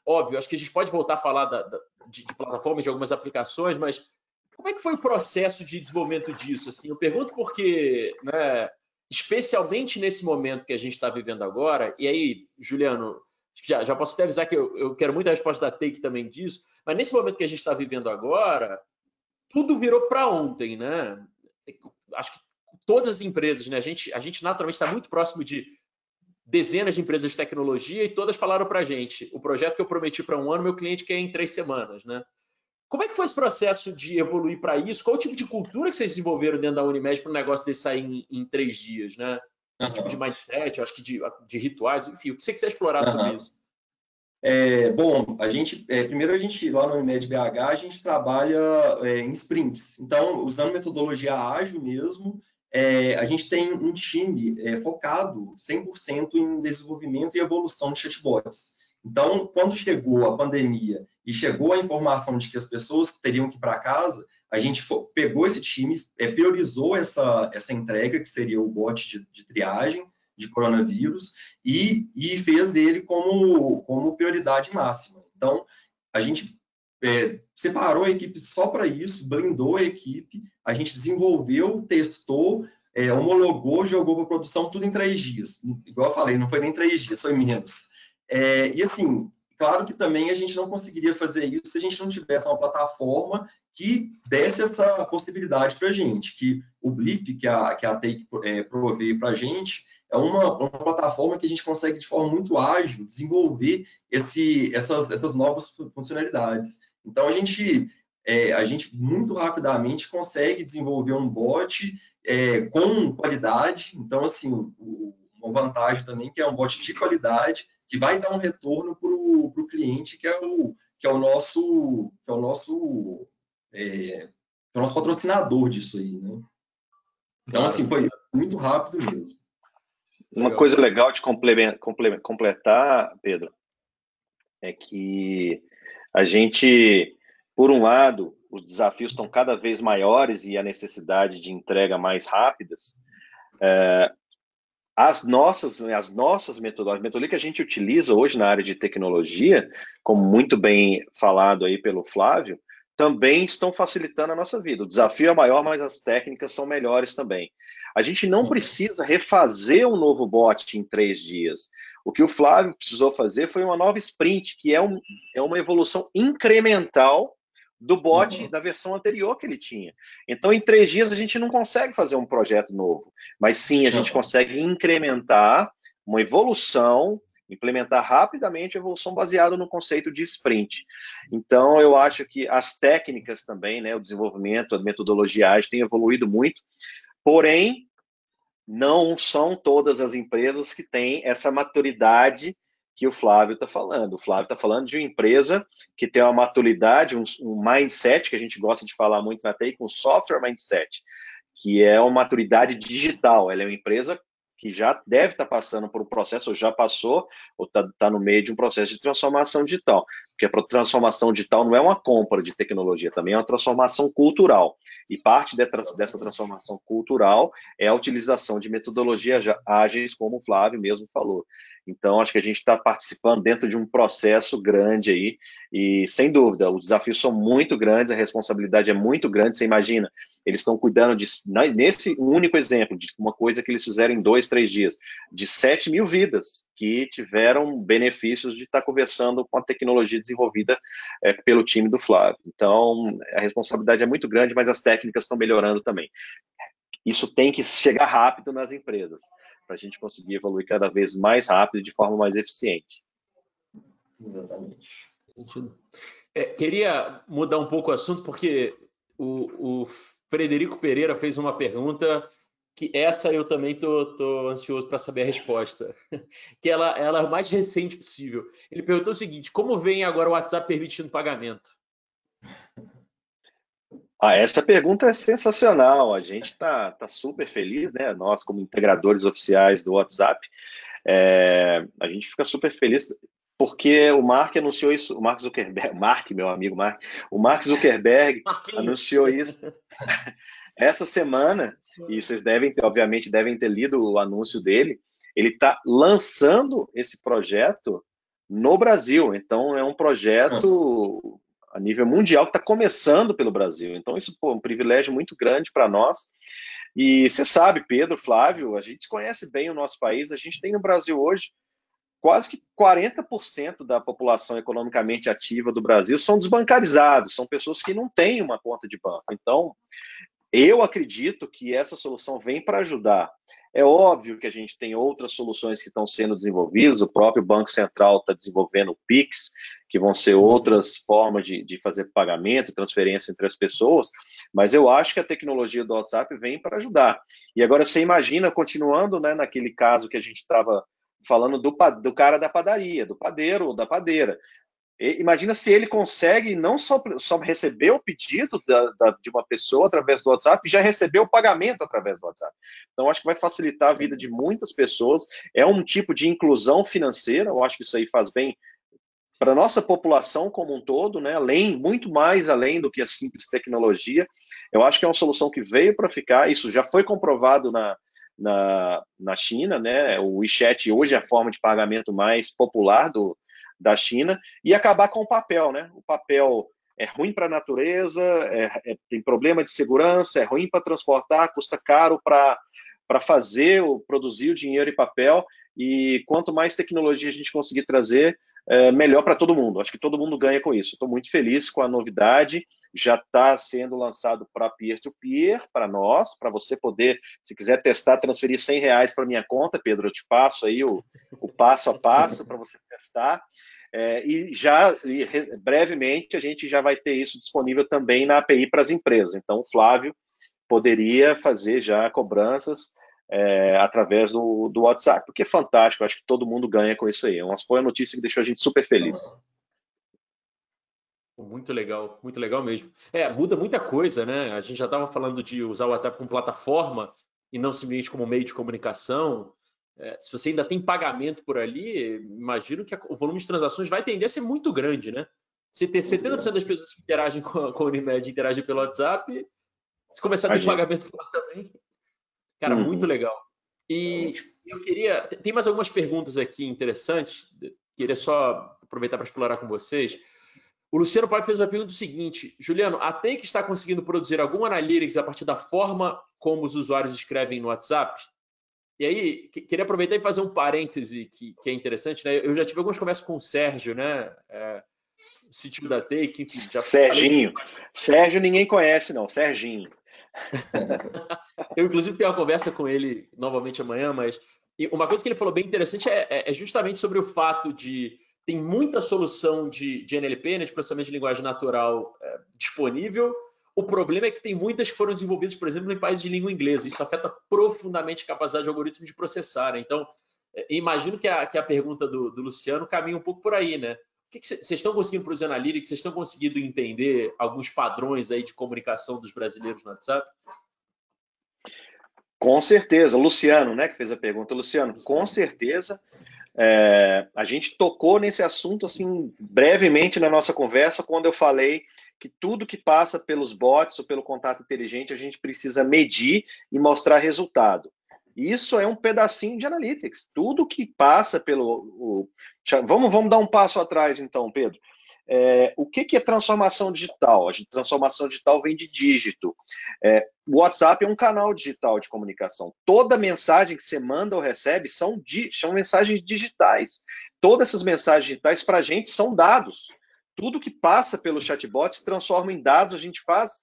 Óbvio, acho que a gente pode voltar a falar de plataformas, de algumas aplicações, mas como é que foi o processo de desenvolvimento disso? Assim, eu pergunto porque, né, especialmente nesse momento que a gente está vivendo agora, e aí, Juliano, já posso até avisar que eu quero muito a resposta da Take também disso, mas nesse momento que a gente está vivendo agora, tudo virou para ontem, né? Acho que todas as empresas, né? A gente naturalmente está muito próximo de dezenas de empresas de tecnologia e todas falaram para a gente: o projeto que eu prometi para 1 ano, meu cliente quer em 3 semanas, né? Como é que foi esse processo de evoluir para isso? Qual o tipo de cultura que vocês desenvolveram dentro da Unimed para o negócio desse sair em 3 dias, né? Que tipo de mindset, acho que de rituais, enfim, o que você quiser explorar sobre isso. Bom, primeiro lá no Unimed BH, a gente trabalha em sprints. Então, usando metodologia ágil mesmo, a gente tem um time focado 100% em desenvolvimento e evolução de chatbots. Então, quando chegou a pandemia e chegou a informação de que as pessoas teriam que ir para casa, a gente pegou esse time, priorizou essa entrega, que seria o bot de triagem de coronavírus, e fez dele como prioridade máxima. Então, a gente separou a equipe só para isso, blindou a equipe, a gente desenvolveu, testou, homologou, jogou para produção tudo em 3 dias. Igual eu falei, não foi nem 3 dias, foi menos. E assim, Claro que também a gente não conseguiria fazer isso se a gente não tivesse uma plataforma que desse essa possibilidade para a gente, que o Blip, que a Take provê para a gente, é uma plataforma que a gente consegue, de forma muito ágil, desenvolver essas novas funcionalidades. Então, a gente muito rapidamente consegue desenvolver um bot com qualidade. Então, assim, uma vantagem também que é um bot de qualidade, que vai dar um retorno para o cliente, que é o nosso patrocinador disso aí, né? Então, Claro. assim, foi muito rápido mesmo. Uma coisa legal de completar, Pedro, é que a gente, por um lado, os desafios estão cada vez maiores e a necessidade de entrega mais rápidas. As nossas metodologias, a metodologia que a gente utiliza hoje na área de tecnologia, como muito bem falado aí pelo Flávio, também estão facilitando a nossa vida. O desafio é maior, mas as técnicas são melhores também. A gente não precisa refazer um novo bot em 3 dias. O que o Flávio precisou fazer foi uma nova sprint, que é uma evolução incremental do bot da versão anterior que ele tinha. Então, em 3 dias, a gente não consegue fazer um projeto novo, mas sim, a gente consegue incrementar uma evolução, implementar rapidamente a evolução baseada no conceito de sprint. Então, eu acho que as técnicas também, né, o desenvolvimento, a metodologia ágil tem evoluído muito, porém, não são todas as empresas que têm essa maturidade que o Flávio está falando. O Flávio está falando de uma empresa que tem uma maturidade, um mindset, que a gente gosta de falar muito na TI, com software mindset, que é uma maturidade digital. Ela é uma empresa que já deve estar passando por um processo, ou já passou, ou está no meio de um processo de transformação digital. Porque a transformação digital não é uma compra de tecnologia, também é uma transformação cultural. E parte dessa transformação cultural é a utilização de metodologias ágeis, como o Flávio mesmo falou. Então, acho que a gente está participando dentro de um processo grande aí, e sem dúvida, os desafios são muito grandes, a responsabilidade é muito grande. Você imagina, eles estão cuidando nesse único exemplo, de uma coisa que eles fizeram em 2, 3 dias, de 7 mil vidas que tiveram benefícios de estar conversando com a tecnologia desenvolvida pelo time do Flávio. Então, a responsabilidade é muito grande, mas as técnicas estão melhorando também. Isso tem que chegar rápido nas empresas, para a gente conseguir evoluir cada vez mais rápido e de forma mais eficiente. Exatamente. Queria mudar um pouco o assunto, porque o Frederico Pereira fez uma pergunta que essa eu também estou ansioso para saber a resposta, que ela é a mais recente possível. Ele perguntou o seguinte: como vem agora o WhatsApp permitindo pagamento? Essa pergunta é sensacional. A gente está super feliz, né? Nós, como integradores oficiais do WhatsApp, a gente fica super feliz porque o Mark anunciou isso, o Mark Zuckerberg, meu amigo Mark, o Mark Zuckerberg anunciou isso essa semana, e vocês obviamente devem ter lido o anúncio dele. Ele está lançando esse projeto no Brasil. Então, é um projeto a nível mundial que está começando pelo Brasil. Então, isso é um privilégio muito grande para nós. E você sabe, Pedro, Flávio, a gente conhece bem o nosso país. A gente tem no Brasil hoje quase que 40% da população economicamente ativa do Brasil são desbancarizados, são pessoas que não têm uma conta de banco. Então, eu acredito que essa solução vem para ajudar. É óbvio que a gente tem outras soluções que estão sendo desenvolvidas, o próprio Banco Central está desenvolvendo o Pix, que vão ser outras formas de fazer pagamento, transferência entre as pessoas, mas eu acho que a tecnologia do WhatsApp vem para ajudar. E agora você imagina, continuando, né, naquele caso que a gente estava falando do cara da padaria, do padeiro ou da padeira. Imagina se ele consegue não só receber o pedido de uma pessoa através do WhatsApp, já receber o pagamento através do WhatsApp. Então, acho que vai facilitar a vida de muitas pessoas. É um tipo de inclusão financeira, eu acho que isso aí faz bem para a nossa população como um todo, né? Muito mais além do que a simples tecnologia. Eu acho que é uma solução que veio para ficar, isso já foi comprovado na China, né? O WeChat hoje é a forma de pagamento mais popular da China, e acabar com o papel, né? O papel é ruim para a natureza, tem problema de segurança, é ruim para transportar, custa caro para produzir o dinheiro em papel, e quanto mais tecnologia a gente conseguir trazer, melhor para todo mundo. Acho que todo mundo ganha com isso. Estou muito feliz com a novidade. Já está sendo lançado para peer-to-peer, para nós, para você poder, se quiser testar, transferir R$100 para minha conta, Pedro, eu te passo aí o passo a passo para você testar. Brevemente a gente já vai ter isso disponível também na API para as empresas. Então, o Flávio poderia fazer já cobranças através do WhatsApp, porque é fantástico, acho que todo mundo ganha com isso aí. Foi uma notícia que deixou a gente super feliz. Muito legal mesmo. Muda muita coisa, né? A gente já estava falando de usar o WhatsApp como plataforma e não simplesmente como meio de comunicação. Se você ainda tem pagamento por ali, imagino que o volume de transações vai tender a ser muito grande, né? Se ter 70% das pessoas que interagem com a Unimed interagem pelo WhatsApp, se começar a ter pagamento por lá também, cara, muito legal. E eu tem mais algumas perguntas aqui interessantes, queria só aproveitar para explorar com vocês. O Luciano Pai fez uma pergunta seguinte: Juliano, a Take está conseguindo produzir algum analytics a partir da forma como os usuários escrevem no WhatsApp? E aí, queria aproveitar e fazer um parêntese que é interessante, né? Eu já tive algumas conversas com o Sérgio, né? O CTO da Take, enfim. Serginho. Sérgio ninguém conhece, não. Serginho. Eu, inclusive, tenho uma conversa com ele novamente amanhã, mas uma coisa que ele falou bem interessante é justamente sobre o fato de tem muita solução de NLP, né, de processamento de linguagem natural disponível. O problema é que tem muitas que foram desenvolvidas, por exemplo, em países de língua inglesa. Isso afeta profundamente a capacidade do algoritmo de processar, né? Então, imagino que a pergunta do Luciano caminha um pouco por aí, né? O que vocês estão conseguindo produzir analytics? Vocês estão conseguindo entender alguns padrões aí de comunicação dos brasileiros no WhatsApp? Com certeza. Luciano, né, que fez a pergunta. Luciano. Com certeza. A gente tocou nesse assunto assim brevemente na nossa conversa quando eu falei que tudo que passa pelos bots ou pelo contato inteligente a gente precisa medir e mostrar resultado. Isso é um pedacinho de analytics. Tudo que passa pelo... Vamos dar um passo atrás então, Pedro. O que é transformação digital? A transformação digital vem de dígito. O WhatsApp é um canal digital de comunicação. Toda mensagem que você manda ou recebe são mensagens digitais. Todas essas mensagens digitais para a gente são dados. Tudo que passa pelo chatbot se transforma em dados. A gente faz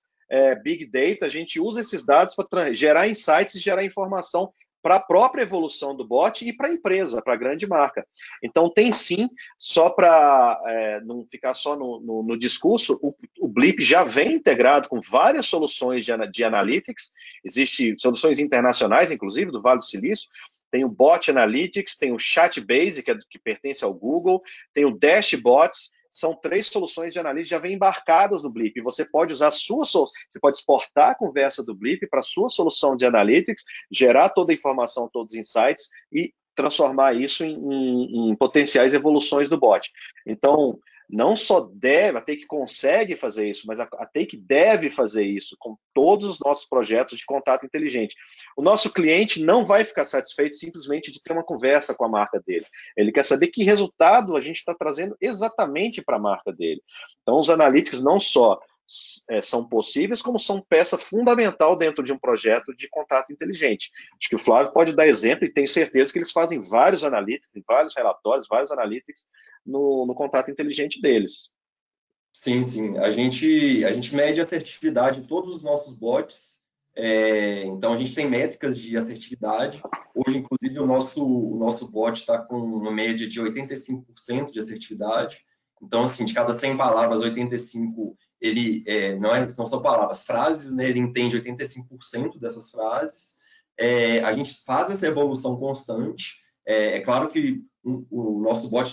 Big Data, a gente usa esses dados para gerar insights e gerar informação para a própria evolução do bot e para a empresa, para a grande marca. Então, tem sim, só para não ficar só no discurso, o Blip já vem integrado com várias soluções de analytics, existem soluções internacionais, inclusive, do Vale do Silício, tem o Bot Analytics, tem o Chatbase, que pertence ao Google, tem o Dashbots. São 3 soluções de análise já vem embarcadas no Blip. Você pode usar você pode exportar a conversa do Blip para a sua solução de analytics, gerar toda a informação, todos os insights e transformar isso em potenciais evoluções do bot. Então, não só a Take consegue fazer isso, mas a Take deve fazer isso com todos os nossos projetos de contato inteligente. O nosso cliente não vai ficar satisfeito simplesmente de ter uma conversa com a marca dele. Ele quer saber que resultado a gente está trazendo exatamente para a marca dele. Então, os analytics não só são possíveis, como são peça fundamental dentro de um projeto de contato inteligente. Acho que o Flávio pode dar exemplo e tenho certeza que eles fazem vários analytics, vários relatórios, vários analytics no contato inteligente deles. Sim. A gente mede a assertividade de todos os nossos bots. Então, a gente tem métricas de assertividade. Hoje, inclusive, o nosso bot está com uma média de 85% de assertividade. Então, assim, de cada 100 palavras, 85 não são palavras, frases, né? Ele entende 85% dessas frases. A gente faz essa evolução constante. É claro que o nosso bot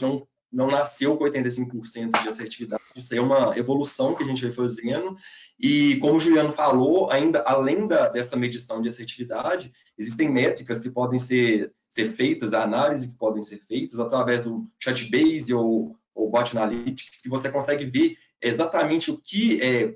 não nasceu com 85% de assertividade, isso é uma evolução que a gente vai fazendo, e como o Juliano falou, ainda além dessa medição de assertividade, existem métricas que podem ser feitas, análise que podem ser feitas através do Chatbase ou Bot Analytics, que você consegue ver exatamente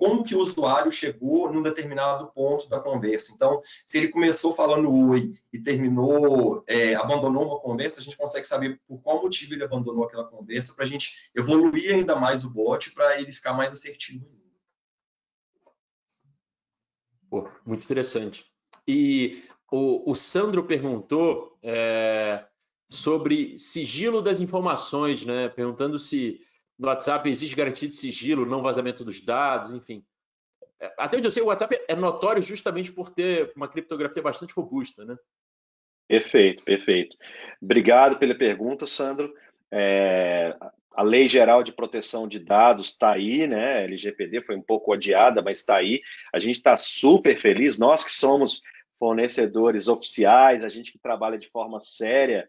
como que o usuário chegou num determinado ponto da conversa. Então, se ele começou falando oi e terminou, abandonou uma conversa, a gente consegue saber por qual motivo ele abandonou aquela conversa, para a gente evoluir ainda mais o bot, para ele ficar mais assertivo ainda. Pô, muito interessante. E o Sandro perguntou sobre sigilo das informações, né? Perguntando se no WhatsApp existe garantia de sigilo, não vazamento dos dados, enfim. Até onde eu sei, o WhatsApp é notório justamente por ter uma criptografia bastante robusta, né? Perfeito, perfeito. Obrigado pela pergunta, Sandro. A Lei Geral de Proteção de Dados está aí, né? A LGPD foi um pouco adiada, mas está aí. A gente está super feliz. Nós que somos fornecedores oficiais, a gente que trabalha de forma séria,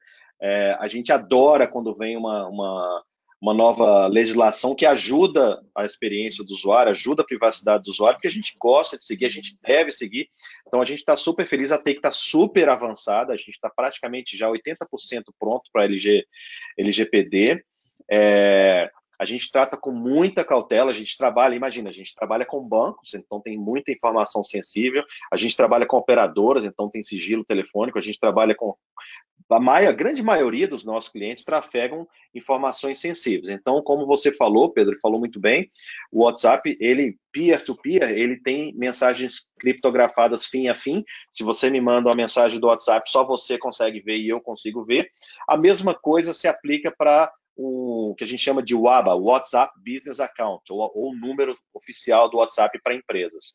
a gente adora quando vem uma nova legislação que ajuda a experiência do usuário, ajuda a privacidade do usuário, porque a gente gosta de seguir, a gente deve seguir. Então, a gente está super feliz, a TEIC está super avançada, a gente está praticamente já 80% pronto para a LGPD. A gente trata com muita cautela, a gente trabalha, imagina, a gente trabalha com bancos, então tem muita informação sensível, a gente trabalha com operadoras, então tem sigilo telefônico, a gente trabalha com a grande maioria dos nossos clientes trafegam informações sensíveis. Então, como você falou, Pedro, falou muito bem, o WhatsApp, ele peer-to-peer, ele tem mensagens criptografadas fim a fim. Se você me manda uma mensagem do WhatsApp, só você consegue ver e eu consigo ver. A mesma coisa se aplica para o que a gente chama de WABA, WhatsApp Business Account, ou o número oficial do WhatsApp para empresas.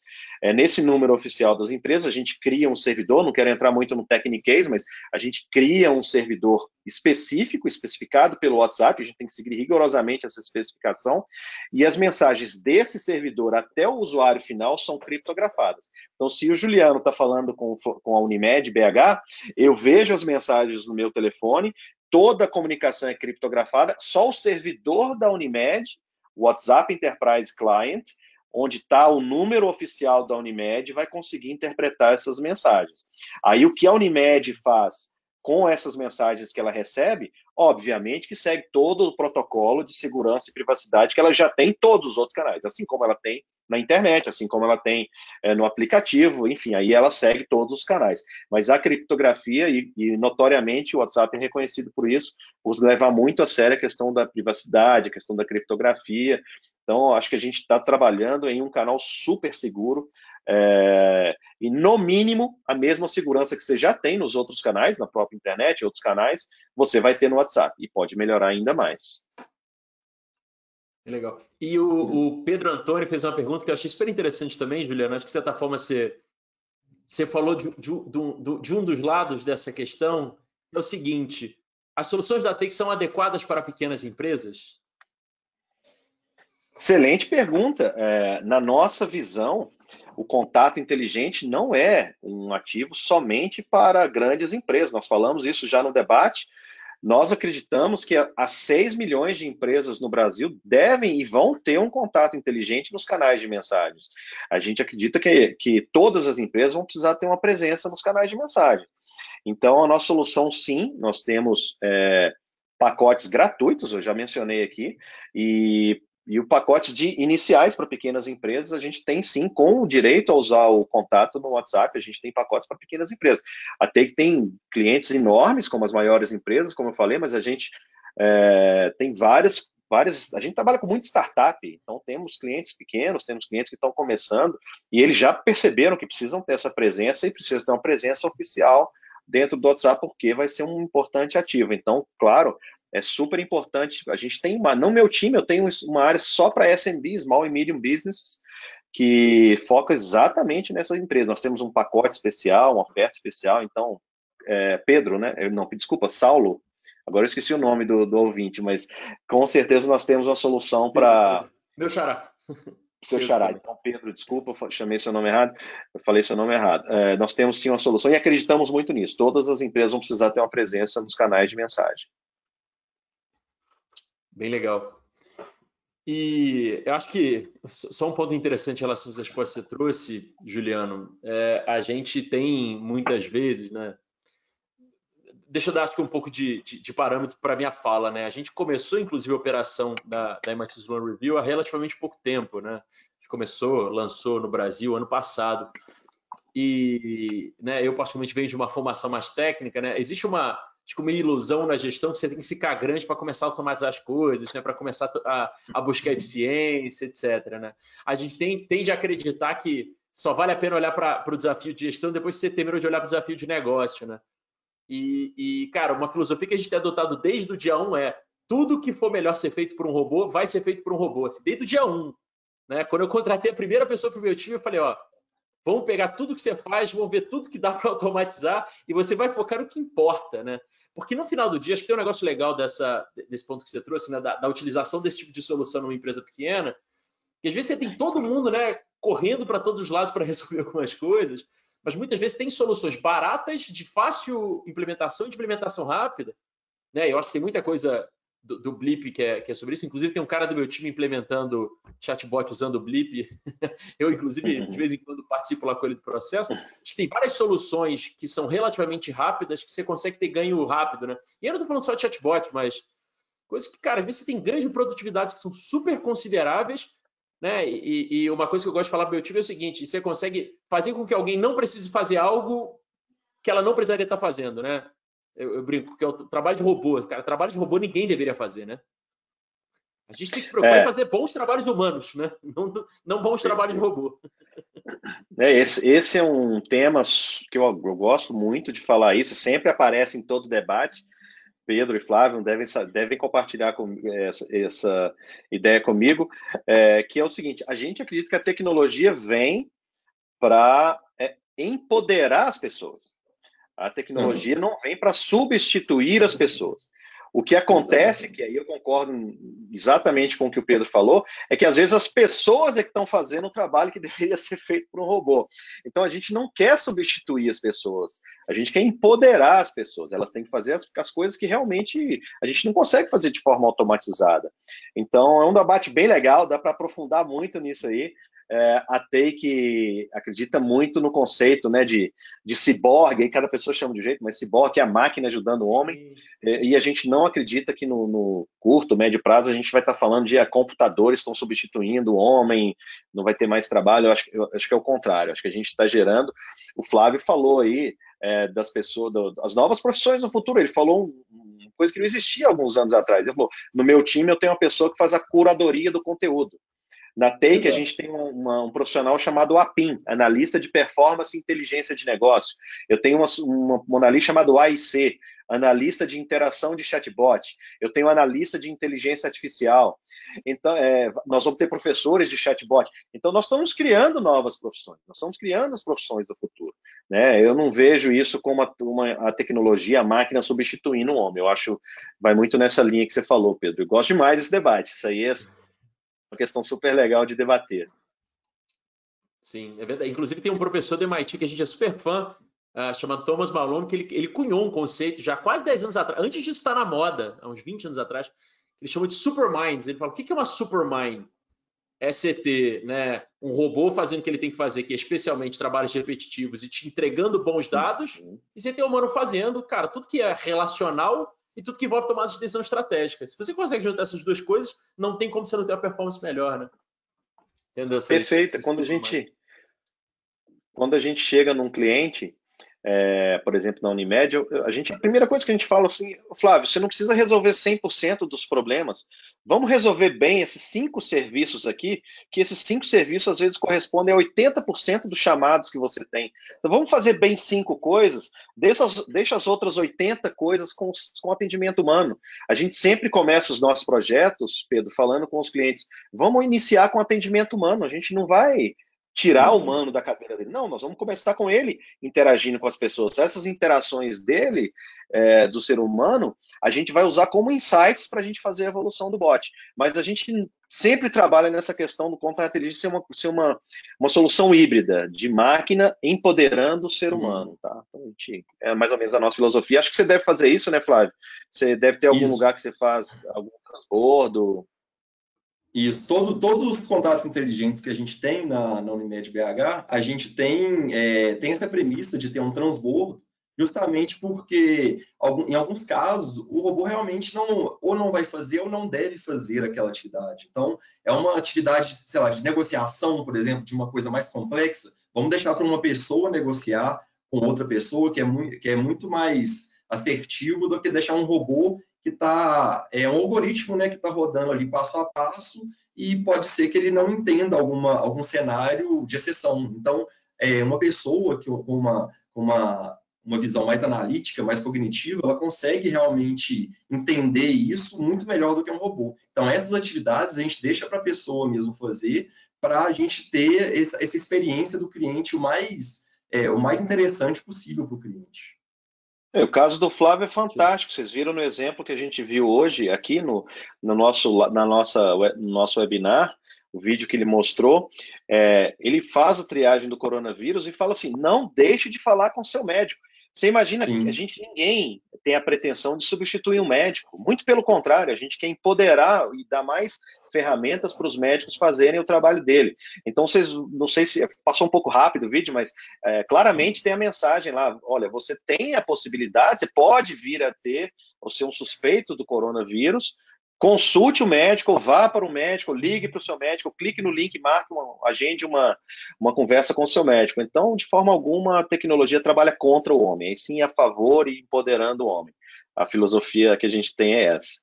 Nesse número oficial das empresas, a gente cria um servidor, não quero entrar muito no techniquez, mas a gente cria um servidor específico, especificado pelo WhatsApp, a gente tem que seguir rigorosamente essa especificação, e as mensagens desse servidor até o usuário final são criptografadas. Então, se o Juliano está falando com a Unimed BH, eu vejo as mensagens no meu telefone, toda a comunicação é criptografada, só o servidor da Unimed, o WhatsApp Enterprise Client, onde está o número oficial da Unimed, vai conseguir interpretar essas mensagens. Aí o que a Unimed faz com essas mensagens que ela recebe, obviamente que segue todo o protocolo de segurança e privacidade que ela já tem em todos os outros canais, assim como ela tem na internet, assim como ela tem no aplicativo, enfim, aí ela segue todos os canais. Mas a criptografia, e notoriamente o WhatsApp é reconhecido por isso, por levar muito a sério a questão da privacidade, a questão da criptografia. Então, acho que a gente está trabalhando em um canal super seguro, e no mínimo a mesma segurança que você já tem nos outros canais, na própria internet, outros canais, você vai ter no WhatsApp, e pode melhorar ainda mais. Legal. E o Pedro Antônio fez uma pergunta que eu achei super interessante também, Juliano. Acho que, de certa forma, você falou de um dos lados dessa questão. É o seguinte: as soluções da TEIC são adequadas para pequenas empresas? Excelente pergunta. Na nossa visão, o contato inteligente não é um ativo somente para grandes empresas. Nós falamos isso já no debate. Nós acreditamos que as 6 milhões de empresas no Brasil devem e vão ter um contato inteligente nos canais de mensagens. A gente acredita que todas as empresas vão precisar ter uma presença nos canais de mensagem. Então, a nossa solução, sim, nós temos pacotes gratuitos, eu já mencionei aqui, e o pacotes iniciais para pequenas empresas, a gente tem sim, com o direito a usar o contato no WhatsApp, a gente tem pacotes para pequenas empresas. Até que tem clientes enormes, como as maiores empresas, como eu falei, mas a gente tem várias, a gente trabalha com muita startup, então temos clientes pequenos, temos clientes que estão começando, e eles já perceberam que precisam ter essa presença e precisam ter uma presença oficial dentro do WhatsApp, porque vai ser um importante ativo. Então, claro, é super importante. A gente tem no meu time, eu tenho uma área só para SMB, Small and Medium Businesses, que foca exatamente nessas empresas. Nós temos um pacote especial, uma oferta especial. Então, Pedro, né? Não, desculpa, Saulo. Agora eu esqueci o nome do ouvinte, mas com certeza nós temos uma solução para... Meu xará. Seu xará. Então, Pedro, desculpa, chamei seu nome errado, eu falei seu nome errado. Nós temos sim uma solução e acreditamos muito nisso. Todas as empresas vão precisar ter uma presença nos canais de mensagem. Bem legal. E eu acho que só um ponto interessante em relação às respostas que você trouxe, Juliano, a gente tem muitas vezes, né? Deixa eu dar aqui um pouco de parâmetro para a minha fala, né? A gente começou, inclusive, a operação da MIT Sloan Review há relativamente pouco tempo, né? A gente lançou no Brasil ano passado. E né, eu, particularmente, venho de uma formação mais técnica, né? Existe uma ilusão na gestão que você tem que ficar grande para começar a automatizar as coisas, né? Para começar a buscar eficiência, etc. Né? A gente tende a acreditar que só vale a pena olhar para o desafio de gestão depois que você terminou de olhar para o desafio de negócio, né? Cara, uma filosofia que a gente tem adotado desde o dia 1 é tudo que for melhor ser feito por um robô, vai ser feito por um robô, assim, desde o dia 1. Né? Quando eu contratei a primeira pessoa para o meu time, eu falei, ó, vamos pegar tudo que você faz, vamos ver tudo que dá para automatizar e você vai focar no que importa, né? Porque no final do dia, acho que tem um negócio legal desse ponto que você trouxe, né? Da utilização desse tipo de solução numa empresa pequena, que às vezes você tem todo mundo, né, correndo para todos os lados para resolver algumas coisas, mas muitas vezes tem soluções baratas, de fácil implementação e de implementação rápida, né? Eu acho que tem muita coisa do Blip que é sobre isso. Inclusive, tem um cara do meu time implementando chatbot usando o Blip. Eu, inclusive, de vez em quando participo lá com ele do processo. Acho que tem várias soluções que são relativamente rápidas, que você consegue ter ganho rápido, né? E eu não estou falando só de chatbot, mas coisas que, cara, às vezes você tem ganhos de produtividade que são super consideráveis, né? E uma coisa que eu gosto de falar para o meu time é o seguinte: você consegue fazer com que alguém não precise fazer algo que ela não precisaria estar fazendo, né? Eu brinco que é o trabalho de robô. Cara, trabalho de robô ninguém deveria fazer, né? A gente tem que se preocupar em fazer bons trabalhos humanos, né? Não bons trabalhos de robô. Esse é um tema que eu gosto muito de falar isso, sempre aparece em todo debate. Pedro e Flávio devem compartilhar essa ideia comigo, que é o seguinte: a gente acredita que a tecnologia vem para empoderar as pessoas. A tecnologia não vem para substituir as pessoas. O que acontece, que aí eu concordo exatamente com o que o Pedro falou, é que às vezes as pessoas é que estão fazendo o trabalho que deveria ser feito por um robô. Então a gente não quer substituir as pessoas, a gente quer empoderar as pessoas. Elas têm que fazer as coisas que realmente a gente não consegue fazer de forma automatizada. Então é um debate bem legal, dá para aprofundar muito nisso aí. A Take acredita muito no conceito, né, de ciborgue, aí cada pessoa chama de um jeito, mas ciborgue é a máquina ajudando o homem, e a gente não acredita que no curto, médio prazo a gente vai estar falando de computadores estão substituindo o homem, não vai ter mais trabalho. Eu acho que é o contrário, acho que a gente está gerando. O Flávio falou aí das pessoas, das novas profissões no futuro, ele falou uma coisa que não existia alguns anos atrás. Ele falou: no meu time eu tenho uma pessoa que faz a curadoria do conteúdo. Na Take, a gente tem um profissional chamado APIM, Analista de Performance e Inteligência de Negócio. Eu tenho um analista chamado AIC, Analista de Interação de Chatbot. Eu tenho um analista de Inteligência Artificial. Então, nós vamos ter professores de chatbot. Então, nós estamos criando novas profissões. Nós estamos criando as profissões do futuro. Né? Eu não vejo isso como a tecnologia, a máquina substituindo o homem. Eu acho que vai muito nessa linha que você falou, Pedro. Eu gosto demais desse debate. Isso aí é uma questão super legal de debater. Sim, é verdade. Inclusive tem um professor do MIT que a gente é super fã, chamado Thomas Malone, que ele cunhou um conceito já quase 10 anos atrás, antes disso estar na moda, há uns 20 anos atrás, ele chama de superminds. Ele fala: o que é uma supermind? É você ter, né, um robô fazendo o que ele tem que fazer, que é especialmente trabalhos repetitivos, e te entregando bons dados, e você ter o humano fazendo, cara, tudo que é relacional e tudo que envolve tomada de decisão estratégica. Se você consegue juntar essas duas coisas, não tem como você não ter uma performance melhor, né? Perfeito. Quando a gente chega num cliente, por exemplo, na Unimed, a primeira coisa que a gente fala assim: Flávio, você não precisa resolver 100% dos problemas, vamos resolver bem esses 5 serviços aqui, que esses 5 serviços às vezes correspondem a 80% dos chamados que você tem. Então vamos fazer bem 5 coisas, deixa as outras 80 coisas com atendimento humano. A gente sempre começa os nossos projetos, Pedro, falando com os clientes: vamos iniciar com atendimento humano, a gente não vai tirar o humano da cadeira dele. Não, nós vamos começar com ele interagindo com as pessoas. Essas interações dele, do ser humano, a gente vai usar como insights para a gente fazer a evolução do bot. Mas a gente sempre trabalha nessa questão do contra inteligência ser uma solução híbrida, de máquina empoderando o ser humano. Tá? Então, é mais ou menos a nossa filosofia. Acho que você deve fazer isso, né, Flávio? Você deve ter algum lugar que você faz algum transbordo. Isso, todos os contratos inteligentes que a gente tem na Unimed BH, a gente tem essa premissa de ter um transbordo, justamente porque, em alguns casos, o robô realmente não vai fazer ou não deve fazer aquela atividade. Então, é uma atividade, sei lá, de negociação, por exemplo, de uma coisa mais complexa, vamos deixar para uma pessoa negociar com outra pessoa, que é muito mais assertivo do que deixar um robô que é um algoritmo, né, que está rodando ali passo a passo, e pode ser que ele não entenda algum cenário de exceção. Então, uma pessoa com uma uma visão mais analítica, mais cognitiva, ela consegue realmente entender isso muito melhor do que um robô. Então, essas atividades a gente deixa para a pessoa mesmo fazer, para a gente ter essa experiência do cliente o mais interessante possível para o cliente. O caso do Flávio é fantástico. Vocês viram no exemplo que a gente viu hoje aqui no nosso webinar, o vídeo que ele mostrou, ele faz a triagem do coronavírus e fala assim, não deixe de falar com seu médico. Você imagina que ninguém tem a pretensão de substituir um médico. Muito pelo contrário, a gente quer empoderar e dar mais ferramentas para os médicos fazerem o trabalho dele. Então, não sei se passou um pouco rápido o vídeo, mas claramente tem a mensagem lá, olha, você tem a possibilidade, você pode vir a ter ou ser um suspeito do coronavírus, consulte o médico, vá para o médico, ligue para o seu médico, clique no link, agende uma conversa com o seu médico. Então, de forma alguma, a tecnologia trabalha contra o homem, e sim a favor e empoderando o homem. A filosofia que a gente tem é essa.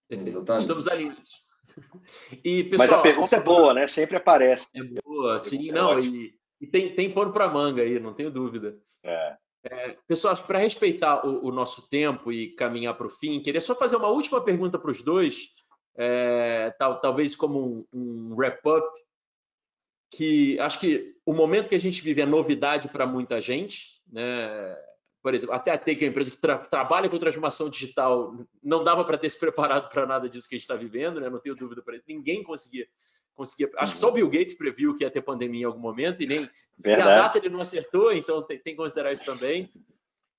Estamos alinhados. E, pessoal, mas a pergunta é boa, né? Sempre aparece. É boa, sim, não, e tem pano para manga aí, não tenho dúvida. Pessoal, para respeitar o nosso tempo e caminhar para o fim, queria só fazer uma última pergunta para os dois, talvez como um wrap-up, que acho que o momento que a gente vive é novidade para muita gente, né? Por exemplo, até a TEI, que é uma empresa que trabalha com transformação digital, não dava para ter se preparado para nada disso que a gente está vivendo, né? Não tenho dúvida para isso. Ninguém conseguia. Acho que só o Bill Gates previu que ia ter pandemia em algum momento e a data ele não acertou, então tem que considerar isso também.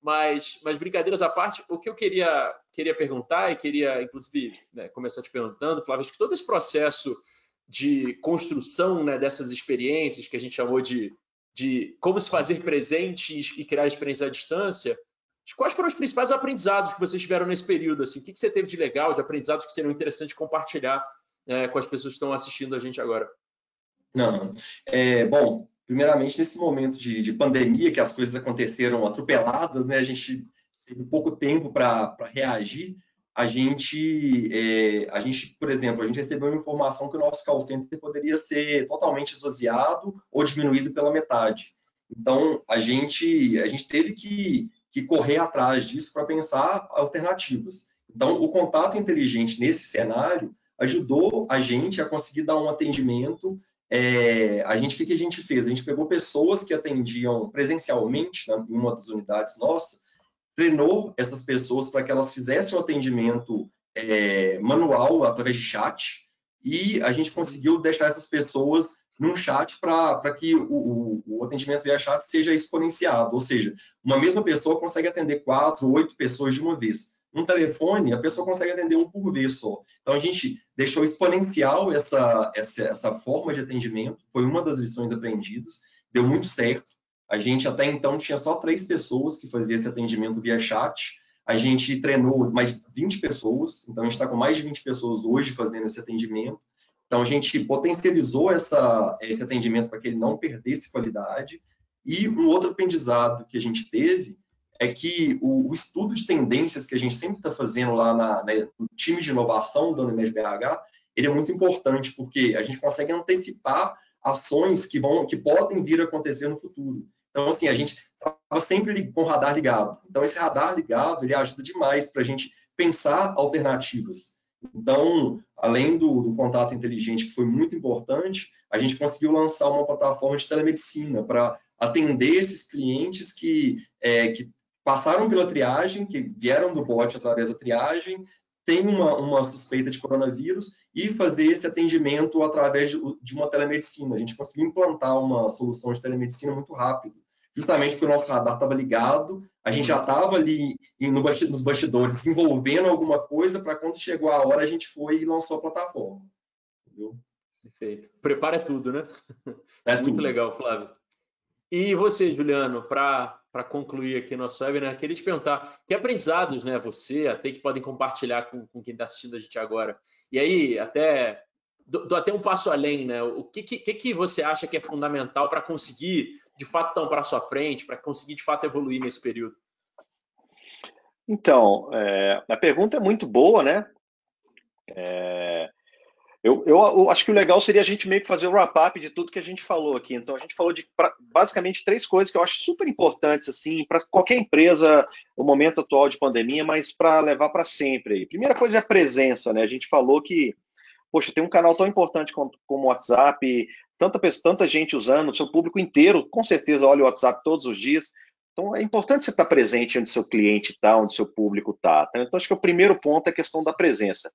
Mas brincadeiras à parte, o que eu queria perguntar e queria, inclusive, começar te perguntando, Flávio, acho que todo esse processo de construção, né, dessas experiências que a gente chamou de como se fazer presente e criar experiência à distância, quais foram os principais aprendizados que vocês tiveram nesse período? Assim? O que você teve de legal, de aprendizados que seriam interessantes compartilhar com as pessoas que estão assistindo a gente agora? Bom, primeiramente, nesse momento de pandemia, que as coisas aconteceram atropeladas, né, a gente teve pouco tempo para reagir. A gente, por exemplo, a gente recebeu uma informação que o nosso call center poderia ser totalmente esvaziado ou diminuído pela metade. Então, a gente teve que correr atrás disso para pensar alternativas. Então, o contato inteligente nesse cenário ajudou a gente a conseguir dar um atendimento. O que a gente fez? A gente pegou pessoas que atendiam presencialmente, né, em uma das unidades nossas, treinou essas pessoas para que elas fizessem um atendimento manual através de chat, e a gente conseguiu deixar essas pessoas num chat para que o atendimento via chat seja exponenciado, ou seja, uma mesma pessoa consegue atender 4, 8 pessoas de uma vez. No telefone, a pessoa consegue atender um por vez só. Então, a gente deixou exponencial essa forma de atendimento, foi uma das lições aprendidas, deu muito certo. A gente, até então, tinha só 3 pessoas que faziam esse atendimento via chat. A gente treinou mais 20 pessoas, então a gente está com mais de 20 pessoas hoje fazendo esse atendimento. Então, a gente potencializou esse atendimento para que ele não perdesse qualidade. E um outro aprendizado que a gente teve é que o estudo de tendências que a gente sempre está fazendo lá no time de inovação da Unimed BH, ele é muito importante, porque a gente consegue antecipar ações que podem vir a acontecer no futuro. Então, assim, a gente estava sempre com o radar ligado. Então, esse radar ligado, ele ajuda demais para a gente pensar alternativas. Então, além do contato inteligente, que foi muito importante, a gente conseguiu lançar uma plataforma de telemedicina para atender esses clientes que passaram pela triagem, que vieram do bot através da triagem, tem uma suspeita de coronavírus, e fazer esse atendimento através de uma telemedicina. A gente conseguiu implantar uma solução de telemedicina muito rápido, justamente porque o nosso radar estava ligado, a gente já estava ali nos bastidores desenvolvendo alguma coisa, para quando chegou a hora a gente foi e lançou a plataforma. Entendeu? Perfeito. Prepara tudo, né? Muito tudo. Legal, Flávio. E você, Juliano, para concluir aqui nosso webinar, queria te perguntar que aprendizados, né, você até que podem compartilhar com quem está assistindo a gente agora. E aí, dou até um passo além, né? O que você acha que é fundamental para conseguir, de fato, dar um passo à frente, para conseguir, de fato, evoluir nesse período? Então, a pergunta é muito boa, né? Eu acho que o legal seria a gente meio que fazer o wrap-up de tudo que a gente falou aqui. Então, a gente falou de basicamente 3 coisas que eu acho super importantes assim para qualquer empresa no momento atual de pandemia, mas para levar para sempre. Aí. Primeira coisa é a presença, né? A gente falou que, poxa, tem um canal tão importante como o WhatsApp, tanta gente usando, o seu público inteiro com certeza olha o WhatsApp todos os dias. Então, é importante você estar presente onde seu cliente está, onde seu público está. Então, acho que o primeiro ponto é a questão da presença.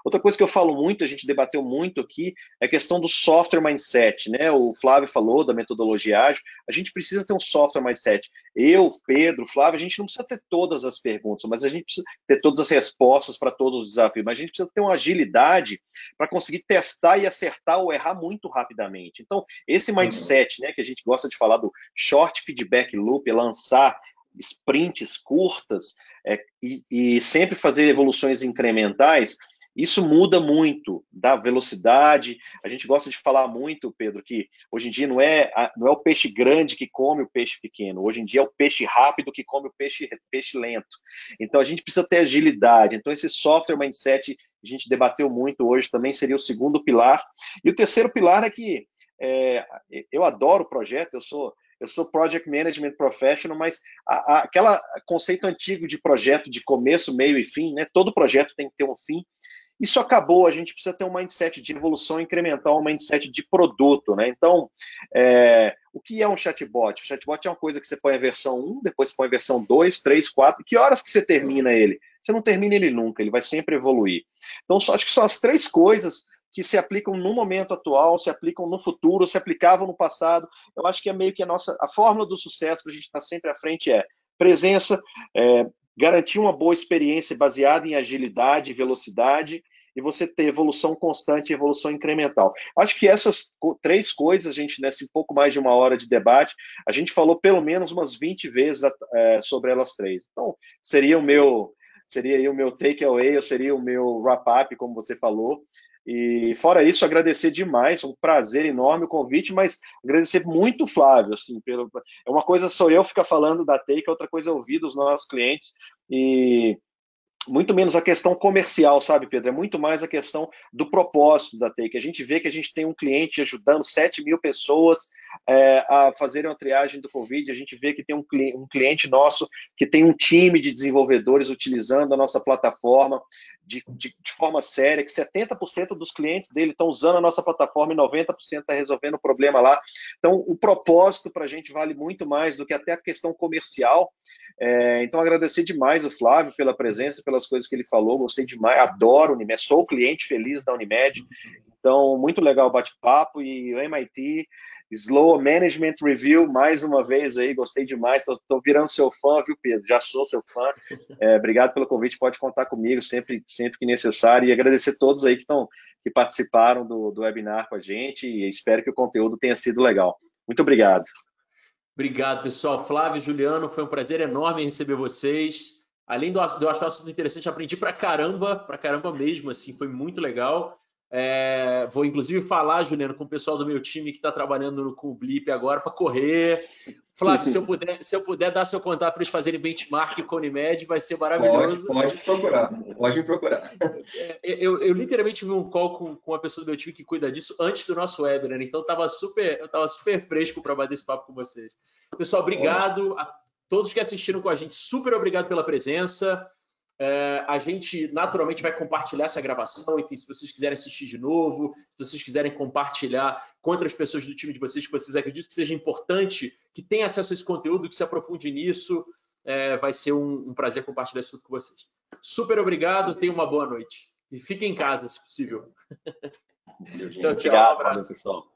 Outra coisa que eu falo muito, a gente debateu muito aqui, é a questão do software mindset, né? O Flávio falou da metodologia ágil. A gente precisa ter um software mindset. Eu, Pedro, Flávio, a gente não precisa ter todas as perguntas, mas a gente precisa ter todas as respostas para todos os desafios. Mas a gente precisa ter uma agilidade para conseguir testar e acertar ou errar muito rapidamente. Então, esse mindset, né, que a gente gosta de falar do short feedback loop, é lançar sprints curtas e sempre fazer evoluções incrementais, isso muda muito da velocidade. A gente gosta de falar muito, Pedro, que hoje em dia não é o peixe grande que come o peixe pequeno, hoje em dia é o peixe rápido que come o peixe lento. Então a gente precisa ter agilidade. Então esse software mindset a gente debateu muito hoje, também seria o segundo pilar. E o terceiro pilar é que eu adoro o projeto, eu sou Project Management Professional, mas aquele conceito antigo de projeto de começo, meio e fim, né? Todo projeto tem que ter um fim. Isso acabou, a gente precisa ter um mindset de evolução incremental, um mindset de produto, né? Então, o que é um chatbot? O chatbot é uma coisa que você põe a versão 1, depois você põe a versão 2, 3, 4. Que horas que você termina ele? Você não termina ele nunca, ele vai sempre evoluir. Então, acho que são as 3 coisas que se aplicam no momento atual, se aplicam no futuro, se aplicavam no passado. Eu acho que é meio que a fórmula do sucesso para a gente estar sempre à frente é presença, garantir uma boa experiência baseada em agilidade e velocidade, e você ter evolução constante e evolução incremental. Acho que essas 3 coisas, a gente, nesse pouco mais de 1 hora de debate, a gente falou pelo menos umas 20 vezes sobre elas 3. Então, seria aí o meu takeaway, ou seria o meu wrap-up, como você falou. E fora isso, agradecer demais, um prazer enorme o convite, mas agradecer muito o Flávio, assim, uma coisa sou eu ficar falando da Take, outra coisa é ouvir dos nossos clientes, e muito menos a questão comercial, sabe, Pedro? É muito mais a questão do propósito da Take. A gente vê que a gente tem um cliente ajudando 7.000 pessoas a fazerem uma triagem do Covid. A gente vê que tem um cliente nosso que tem um time de desenvolvedores utilizando a nossa plataforma de forma séria, que 70% dos clientes dele estão usando a nossa plataforma e 90% está resolvendo o problema lá. Então, o propósito para a gente vale muito mais do que até a questão comercial. Então, agradecer demais o Flávio pela presença, pelas coisas que ele falou, gostei demais, adoro o Unimed, sou cliente feliz da Unimed, então, muito legal o bate-papo, e o MIT Slow Management Review, mais uma vez aí, gostei demais, estou virando seu fã, viu, Pedro? Já sou seu fã, obrigado pelo convite, pode contar comigo sempre que necessário, e agradecer a todos aí que participaram do webinar com a gente, e espero que o conteúdo tenha sido legal. Muito obrigado. Obrigado, pessoal. Flávio e Juliano, foi um prazer enorme receber vocês. Além de eu achar o assunto interessante, aprendi pra caramba mesmo, assim, foi muito legal. Vou, inclusive, falar, Juliano, com o pessoal do meu time que está trabalhando com o Blip agora para correr. Flávio, se eu puder dar seu contato para eles fazerem benchmark com a Unimed, vai ser maravilhoso. Pode me procurar. Eu literalmente vi um call com uma pessoa do meu time que cuida disso antes do nosso webinar, então eu estava super fresco para bater esse papo com vocês. Pessoal, obrigado a todos que assistiram com a gente, super obrigado pela presença. A gente naturalmente vai compartilhar essa gravação, enfim, se vocês quiserem assistir de novo, se vocês quiserem compartilhar com outras pessoas do time de vocês que vocês acreditam que seja importante, que tenham acesso a esse conteúdo, que se aprofunde nisso, vai ser um prazer compartilhar isso tudo com vocês. Super obrigado, tenham uma boa noite. E fiquem em casa, se possível. Tchau, tchau. Obrigado, um abraço. Pessoal.